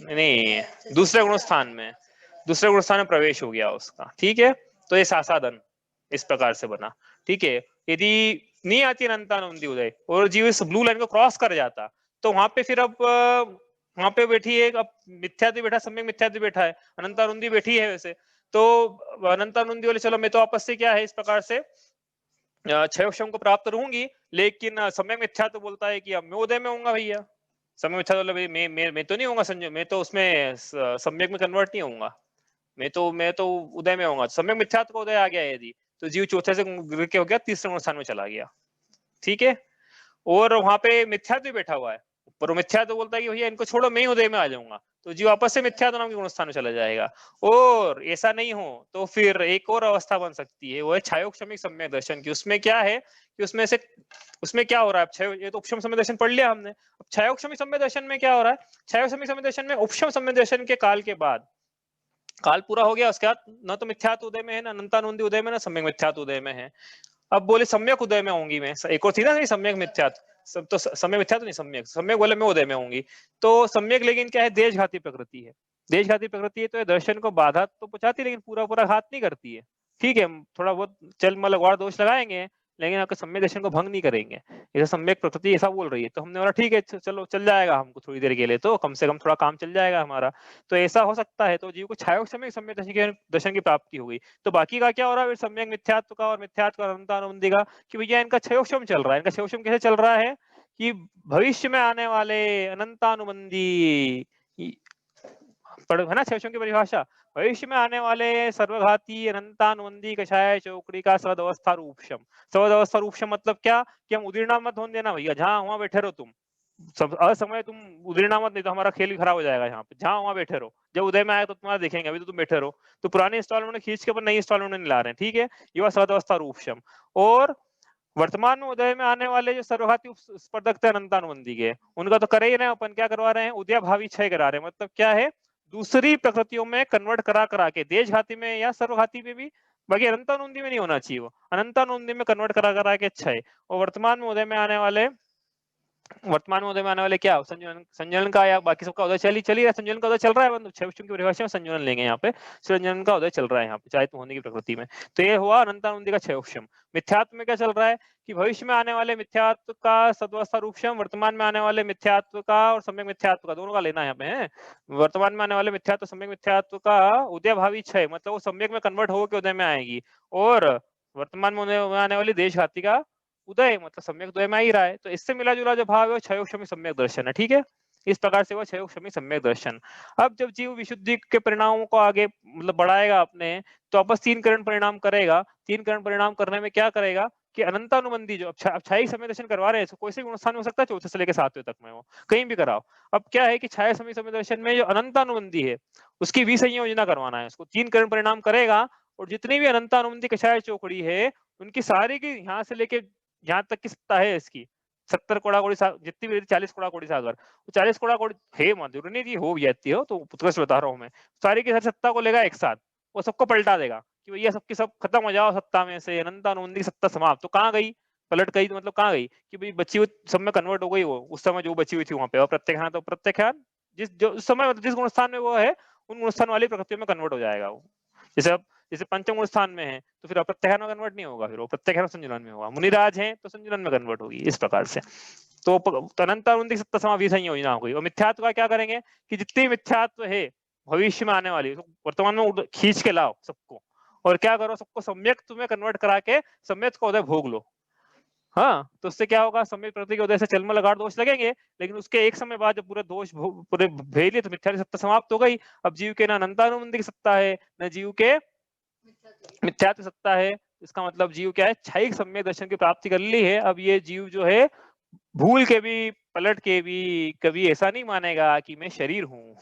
नहीं दूसरे गुण स्थान में, दूसरे गुण स्थान में प्रवेश हो गया उसका, ठीक है। तो ये सासादन इस प्रकार से बना, ठीक है। यदि नहीं आती अनंतानुबंधी उदय और जीव इस ब्लू लाइन को क्रॉस कर जाता, तो वहां पे फिर अब वहां पे बैठी है, अब मिथ्यात्व बैठा, सम्यक मिथ्यात्व बैठा है, अनंतानुंदी बैठी है वैसे, तो अनंतानुंदी वाले चलो मैं तो आपस से क्या है इस प्रकार से क्षय उपशम को प्राप्त रहूंगी, लेकिन सम्यक मिथ्यात्व बोलता है कि अब मैं उदय में होऊंगा भैया। सम्यक मिथ्यात्व मतलब मैं तो नहीं होऊंगा संजय, मैं तो उसमें सम्यक में कन्वर्ट नहीं होऊंगा, मैं तो उदय में होऊंगा। सम्यक मिथ्यात्व को उदय आ गया यदि, तो जीव चौथे से गिर के हो गया, तीसरे स्थान में चला गया। ठीक है, और वहां पे मिथ्यात्व बैठा हुआ है, पर वो मिथ्यात्व बोलता है कि भैया इनको छोड़ो, मैं ही उदय में आ जाऊंगा, तो जीव वापस से मिथ्यात्व नाम के गुणस्थान में चला जाएगा। और ऐसा नहीं हो तो फिर एक और अवस्था बन सकती है, वो है छायोक्षमिक सम्यक दर्शन की। उसमें क्या है कि उसमें क्या हो रहा है, ये तो उपशम सम्यक दर्शन पढ़ लिया हमने। अब छायोक्षमिक सम्यक दर्शन में क्या हो रहा है, छायोक्षमिक सम्यक दर्शन में उपशम सम्यक दर्शन के काल के बाद, काल पूरा हो गया, उसके बाद न तो मिथ्यात्व उदय में है, ना अनंतानुंदी उदय में, ना सम्यक मिथ्यात्व उदय में है। अब बोले सम्यक उदय में होंगी मैं, एक और थी ना नहीं सम्यक मिथ्यात्व, सब तो सम्यक मिथ्यात्व नहीं, सम्यक सम्यक बोले मैं उदय में होंगी। तो सम्यक लेकिन क्या है, देशघाती प्रकृति है, देशघाती प्रकृति है, तो ये दर्शन को बाधा तो पहुंचाती है, लेकिन पूरा पूरा घात नहीं करती है। ठीक है, थोड़ा बहुत चल मतलब और दोष लगाएंगे, लेकिन आपके सम्यक दर्शन को भंग नहीं करेंगे। जैसे सम्यक प्रकृति ऐसा बोल रही है, तो हमने बोला ठीक है चलो चल जाएगा हमको थोड़ी देर के लिए, तो कम से कम थोड़ा काम चल जाएगा हमारा। तो ऐसा हो सकता है, तो जीव को छायोक्षमिक सम्यक दर्शन की प्राप्ति हो गई। तो बाकी का क्या हो रहा है फिर, सम्यक मिथ्यात्व का और मिथ्यात्व का अनंतानुबंधी का, कि भैया इनका क्षयोक्षम चल रहा है। इनका क्षयोक्षम कैसे चल रहा है कि भविष्य में आने वाले अनंतानुबंधी पढ़ है ना क्षयोक्षम की परिभाषा, भविष्य में आने वाले सर्वघाती अनंतानुबंधी कषाय चौकड़ी का सदवस्था रूपशम। सदवस्था रूपशम मतलब क्या, कि हम उदीर्णा मत होने देना भैया, जहां वहां बैठे रहो तुम, सब असमय तुम उदीर्णा मत, नहीं तो हमारा खेल भी खराब हो जाएगा। यहाँ पे जहां वहां बैठे रहो, जब उदय में आए तो तुम्हारा देखेंगे, अभी तो तुम बैठे रहो। तो पुराने इंस्टॉलमेंट में खींच के पर नई इंस्टॉलमेंट में नहीं ला रहे हैं। ठीक है, ये हुआ सदवस्था रूपशम। और वर्तमान में उदय में आने वाले जो सर्वघाती स्पर्धक थे अनंतानुबंधी के, उनका तो कर ही रहे हैं अपन, क्या करवा रहे हैं, उदय भावी क्षय करा रहे हैं। मतलब क्या है, दूसरी प्रकृतियों में कन्वर्ट करा करा के, देशघाती में या सर्वघाती में भी, बाकी अनंतानुबंधी में नहीं होना चाहिए, वो अनंतानुबंधी में कन्वर्ट करा करा के क्षय। और वर्तमान में उदय में आने वाले, वर्तमान में उदय में आने वाले क्या, संयोजन, संयोजन का या बाकी सबका उदय चल ही रहा है, संयोजन का उदय चल रहा है, मतलब छह की परिभाषा में संयोजन लेंगे यहाँ पे, संयोजन का उदय चल रहा है यहाँ पे, चाहे तो होने की प्रकृति में। तो ये हुआ अनंतानुबंधी का क्षयोक्षम। मिथ्यात्व में क्या चल रहा है कि भविष्य में आने वाले मिथ्यात्व का सद्वस्था रूपशम, वर्तमान में आने वाले मिथ्यात्व का और सम्यक मिथ्यात्व का, दोनों का लेना है यहाँ पे है। वर्तमान में आने वाले मिथ्यात्व सम्यक मिथ्यात्व का उदय भावी क्षय, मतलब वो सम्यक में कन्वर्ट होकर उदय में आएगी। और वर्तमान में आने वाली देशघाती का उदय, मतलब सम्यक उदय में आ ही रहा है। तो इससे मिला जुला जो भाव है वो क्षयोक्षमी सम्यक दर्शन है। ठीक है, इस प्रकार से वो क्षयोक्षमी सम्यक दर्शन। अब जब जीव विशुद्धि के परिणामों को आगे मतलब बढ़ाएगा अपने, तो वापस तीन करण परिणाम करेगा। तीन करण परिणाम करने में क्या करेगा कि अनंतानुबंधी जो अब छाई समय दर्शन करवा रहे हैं, कोई से भी अनुष्ठान में हो सकता है, चौथे से लेकर सातवें तक में, वो कहीं भी कराओ। अब क्या है कि छाया समय दर्शन में जो अनंतानुबंधी है, उसकी विसंयोजना करवाना है उसको, तीन करण परिणाम करेगा। और जितनी भी अनंतानुबंधी कषाय चौकड़ी है, उनकी सारी की यहाँ से लेके यहाँ तक की सत्ता है इसकी, 70 कोड़ा कोड़ी जितनी भी 40 कोड़ा कोड़ी सागर, 40 कोड़ा कोड़ी हे मधुर नहीं जी हो भी जाती हो, तो उत्कृष्ट बता रहा हूँ मैं। सारी की सारी सत्ता को लेगा एक साथ, वो सबको पलटा देगा कि भैया सबकी सब खत्म हो जाओ सत्ता में से, अनंतानुबंधी की सत्ता समाप्त। तो कहाँ गई, पलट गई, तो मतलब कहाँ गई कि भाई बची हुई सब में कन्वर्ट हो गई वो, उस समय जो बची हुई थी वहां पे। और प्रत्येक तो प्रत्येक जिस जो उस समय जिस गुणस्थान में वो है, उन गुणस्थान वाली प्रकृति में कन्वर्ट हो जाएगा वो। जैसे अब जैसे पंचम गुण स्थान में है, तो फिर अप्रत्याहार में कन्वर्ट नहीं होगा, फिर वो प्रत्याहार संजुलन में होगा। मुनिराज है तो संजुलन में कन्वर्ट होगी, इस प्रकार से। तो अनंतानुबंधी सत्ता समाधि संयोजना हो गई। और मिथ्यात्व का क्या करेंगे कि जितनी मिथ्यात्व है भविष्य में आने वाली, तो वर्तमान में खींच के लाओ सबको, और क्या करो, सबको सम्यक तुम्हें कन्वर्ट करा के सम्यक का उदय भोग लो। हाँ, तो उससे क्या होगा, सम्यक प्रकृति के उदय से चलमल लगाड़ दोष लगेंगे, लेकिन उसके एक समय बाद जब पूरे दोष पूरे भेज लिए, तो मिथ्या सत्ता समाप्त हो गई। अब जीव के ना अनंतानुबंधी की सत्ता है, न जीव के मिथ्यात्व सत्ता है। इसका मतलब जीव क्या है, क्षयिक सम्यक दर्शन की प्राप्ति कर ली है। अब ये जीव जो है भूल के भी पलट के भी कभी ऐसा नहीं मानेगा कि मैं शरीर हूँ।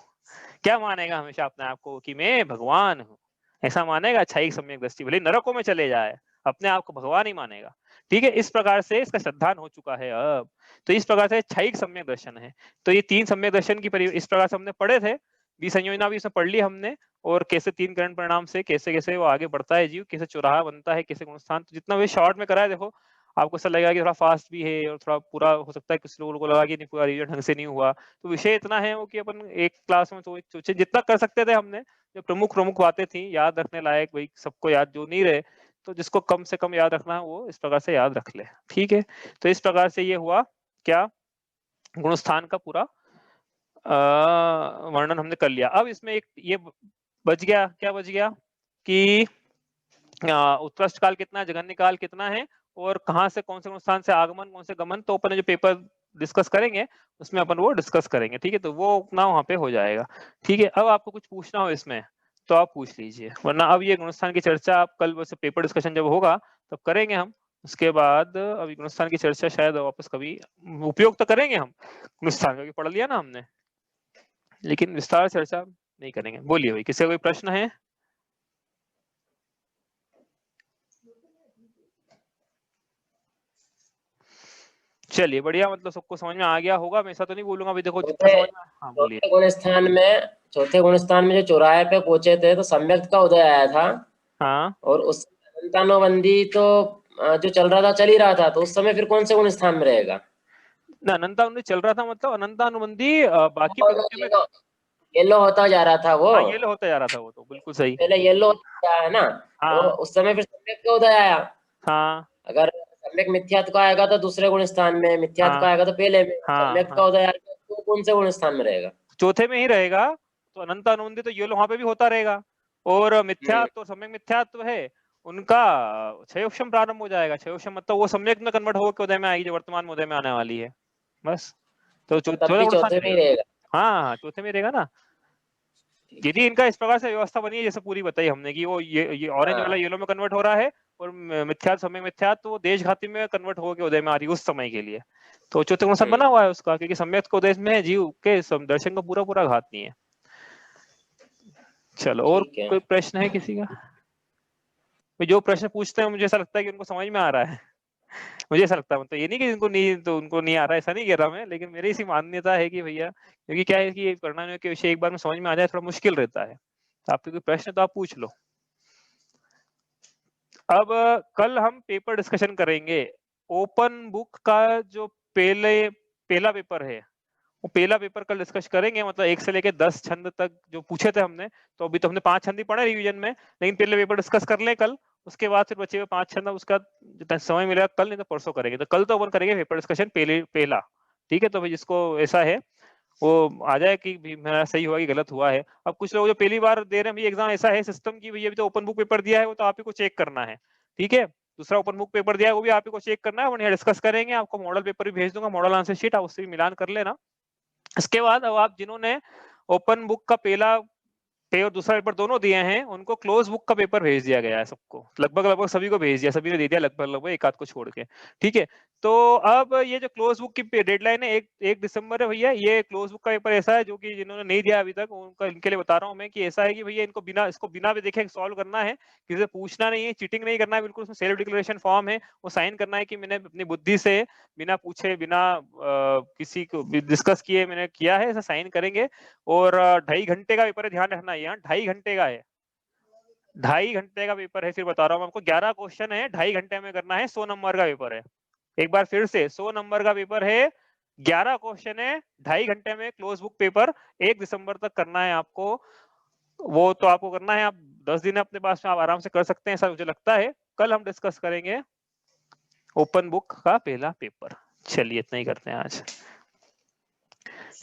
क्या मानेगा हमेशा अपने आप को कि मैं भगवान हूँ, ऐसा मानेगा। क्षयिक सम्यक दृष्टि, भले नरकों में चले जाए, अपने आप को भगवान ही मानेगा। ठीक है, इस प्रकार से इसका श्रद्धान हो चुका है अब। तो इस प्रकार से क्षयिक सम्यक दर्शन है। तो ये तीन सम्यक दर्शन की इस प्रकार से हमने पढ़े थे, विसंयोजना भी इसमें पढ़ ली हमने, और कैसे तीन करण परिणाम से कैसे कैसे वो आगे बढ़ता है जीव, कैसे चौराहा बनता है, कैसे गुणस्थान। तो जितना भी शॉर्ट में करा है, देखो आपको ऐसा लगेगा कि थोड़ा फास्ट भी है और थोड़ा पूरा हो सकता है, कुछ लोगों को लगा कि नहीं पूरा रिविजन ढंग से नहीं हुआ। तो विषय इतना है वो कि अपन एक क्लास में तो सोचे जितना कर सकते थे हमने, जो प्रमुख प्रमुख बातें थी याद रखने लायक, भाई सबको याद जो नहीं रहे, तो जिसको कम से कम याद रखना है वो इस प्रकार से याद रख ले। ठीक है, तो इस प्रकार से ये हुआ क्या, गुणस्थान का पूरा वर्णन हमने कर लिया। अब इसमें एक ये बच गया, क्या बच गया कि उत्कृष्ट काल कितना है, जघन्य काल कितना है, और कहाँ से कौन से गुणस्थान से आगमन, कौन से गमन, तो अपन जो पेपर डिस्कस करेंगे उसमें अपन वो डिस्कस करेंगे। ठीक है, तो वो अपना वहां पे हो जाएगा। ठीक है, अब आपको कुछ पूछना हो इसमें तो आप पूछ लीजिए, वरना अब ये गुणस्थान की चर्चा आप कल वैसे पेपर डिस्कशन जब होगा तब करेंगे हम। उसके बाद अभी गुणस्थान की चर्चा शायद वापस कभी उपयोग तो करेंगे हम गुणस्थान का, पढ़ लिया ना हमने, लेकिन विस्तार चर्चा नहीं करेंगे। बोलिए भाई, किसी का कोई प्रश्न है? चलिए बढ़िया, मतलब सबको समझ में आ गया होगा। मैं ऐसा तो नहीं बोलूंगा, अभी देखो जितना समझ में। हाँ बोलिए। चौथे गुणस्थान में जो चौराहे पे पहुंचे थे तो सम्यक का उदय आया था। हाँ, और उस अनंतानुबंधी तो जो चल रहा था चल ही रहा था, तो उस समय फिर कौन से गुणस्थान में रहेगा? ना अनंतानुबंधी चल रहा था, मतलब अनंतानुबंधी बाकी पंक्तियों में। येलो होता जा रहा था वो। हाँ, ये होता जा रहा था वो, तो बिल्कुल सही। पहले येलो होता है ना, तो हाँ उस समय फिर सम्यक का उदय आया। हाँ अगर सम्यक मिथ्यात्व का आएगा तो दूसरे गुण स्थान में, मिथ्यात्व हाँ का आएगा तो पहले में, हाँ सम्यक का हाँ, उदय आएगा तो कौन से गुण स्थान में रहेगा? चौथे में ही रहेगा। तो अनंतानुबंधी तो ये वहां पे भी होता रहेगा, और हम्म। मिथ्यात्व, सम्यक मिथ्यात्व है उनका, क्षयोक्षम प्रारंभ हो जाएगा। क्षयोक्षम मतलब वो सम्यक में कन्वर्ट होकर उदय में आएगी, जो वर्तमान में उदय में आने वाली है, बस। तो तो तब चौथा भी गुण स्थान चौथे में ही रहेगा। रहेगा। हाँ हाँ, चौथे में रहेगा ना। ठीक यदि इनका इस प्रकार से व्यवस्था बनी है जैसे पूरी बताई हमने कि वो ये है। ऑरेंज वाला हाँ। येलो में कन्वर्ट हो रहा है, और मिथ्यात्व, समय मिथ्यात्व तो वो देशघाती में कन्वर्ट होकर उदय में आ रही है उस समय के लिए। तो चौथे गुण हम्म। बना हुआ है उसका, क्योंकि सम्यक को उदय में जीव के दर्शन का पूरा पूरा घात नहीं है। चलो, और ठीक है। कोई प्रश्न है किसी का? जो प्रश्न पूछते हैं मुझे ऐसा लगता है कि उनको समझ में आ रहा है। मुझे ऐसा लगता है, मतलब ये नहीं कि जिनको नहीं, तो उनको नहीं आ रहा है, ऐसा नहीं कह रहा मैं, लेकिन मेरी ऐसी मान्यता है कि भैया, क्योंकि क्या है कि पढ़ना के विषय एक बार में समझ में आ जाए थोड़ा मुश्किल रहता है। तो आपके कोई प्रश्न तो आप पूछ लो। अब कल हम पेपर डिस्कशन करेंगे। ओपन बुक का जो पहला पेपर है, वो पहला पेपर कल डिस्कस करेंगे, मतलब 1 से लेके 10 छंद तक जो पूछे थे हमने। तो अभी तो हमने 5 छंद ही पढ़े रिवीजन में, लेकिन पहले पेपर डिस्कस कर लें कल। उसके बाद फिर बचे हुए 5 छंद, उसका जितना समय मिलेगा कल, नहीं तो परसों करेंगे। तो कल तो अपन करेंगे पेपर डिस्कशन पहला। ठीक है, तो भाई जिसको ऐसा है वो आ जाए कि भी मेरा सही हुआ कि गलत हुआ है। अब कुछ लोग जो पहली बार दे रहे हैं भाई एग्जाम, ऐसा है सिस्टम की भैया, अभी तो ओपन बुक पेपर दिया है वो तो आप ही को चेक करना है। ठीक है, दूसरा ओपन बुक पेपर दिया है वो भी आप ही को चेक करना है, वो डिस्कस करेंगे। आपको मॉडल पेपर भी भेज दूंगा, मॉडल आंसर शीट, आप उससे भी मिलान कर लेना। इसके बाद अब आप जिन्होंने ओपन बुक का पहला और दूसरा पेपर दोनों दिए हैं, उनको क्लोज बुक का पेपर भेज दिया गया है सबको, लगभग लगभग सभी को भेज दिया, सभी ने दे दिया लगभग लगभग, एक आध को छोड़ के। ठीक है, तो अब ये जो क्लोज बुक की डेडलाइन है 1 दिसंबर है भैया। ये क्लोज बुक का पेपर ऐसा है जो कि जिन्होंने नहीं दिया अभी तक उनका, इनके लिए बता रहा हूँ मैं कि ऐसा है कि भैया इनको इसको बिना भी देखे सॉल्व करना है, किसी से पूछना नहीं है, चीटिंग नहीं करना है बिल्कुल। उसमें सेल्फ डिक्लेरेशन फॉर्म है, वो साइन करना है कि मैंने अपनी बुद्धि से, बिना पूछे, बिना किसी को डिस्कस किए मैंने किया है, ऐसा साइन करेंगे। और 2.5 घंटे का पेपर है, ध्यान रखना, यहाँ 2.5 घंटे का है। 2.5 घंटे का पेपर है, फिर बता रहा हूँ आपको, 11 क्वेश्चन है, 2.5 घंटे में करना है, 100 नंबर का पेपर है। एक बार फिर से, 100 नंबर का पेपर है, 11 क्वेश्चन है, 2.5 घंटे में क्लोज बुक पेपर, 1 दिसंबर तक करना है आपको। वो तो आपको करना है, आप 10 दिन अपने पास में, आप आराम से कर सकते हैं, ऐसा मुझे लगता है। कल हम डिस्कस करेंगे ओपन बुक का पहला पेपर। चलिए इतना ही करते हैं आज।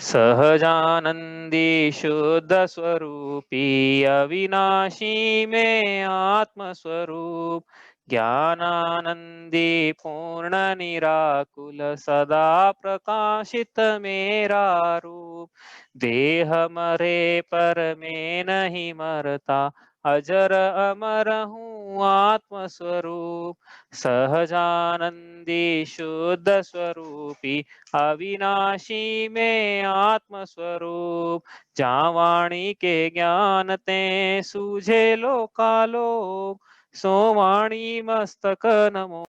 सहजानंदी शुद्ध स्वरूपी अविनाशी में आत्म स्वरूप, ज्ञानानंदी पूर्ण निराकुल सदा प्रकाशित मेरा रूप। देह मरे पर मैं नहीं मरता, अजर अमर हूँ आत्म स्वरूप। सहजानंदी शुद्ध स्वरूपी अविनाशी में आत्म स्वरूप, जहाँ वाणी के ज्ञान ते सूझे लोकालोक, सो वाणी मस्तक नमो।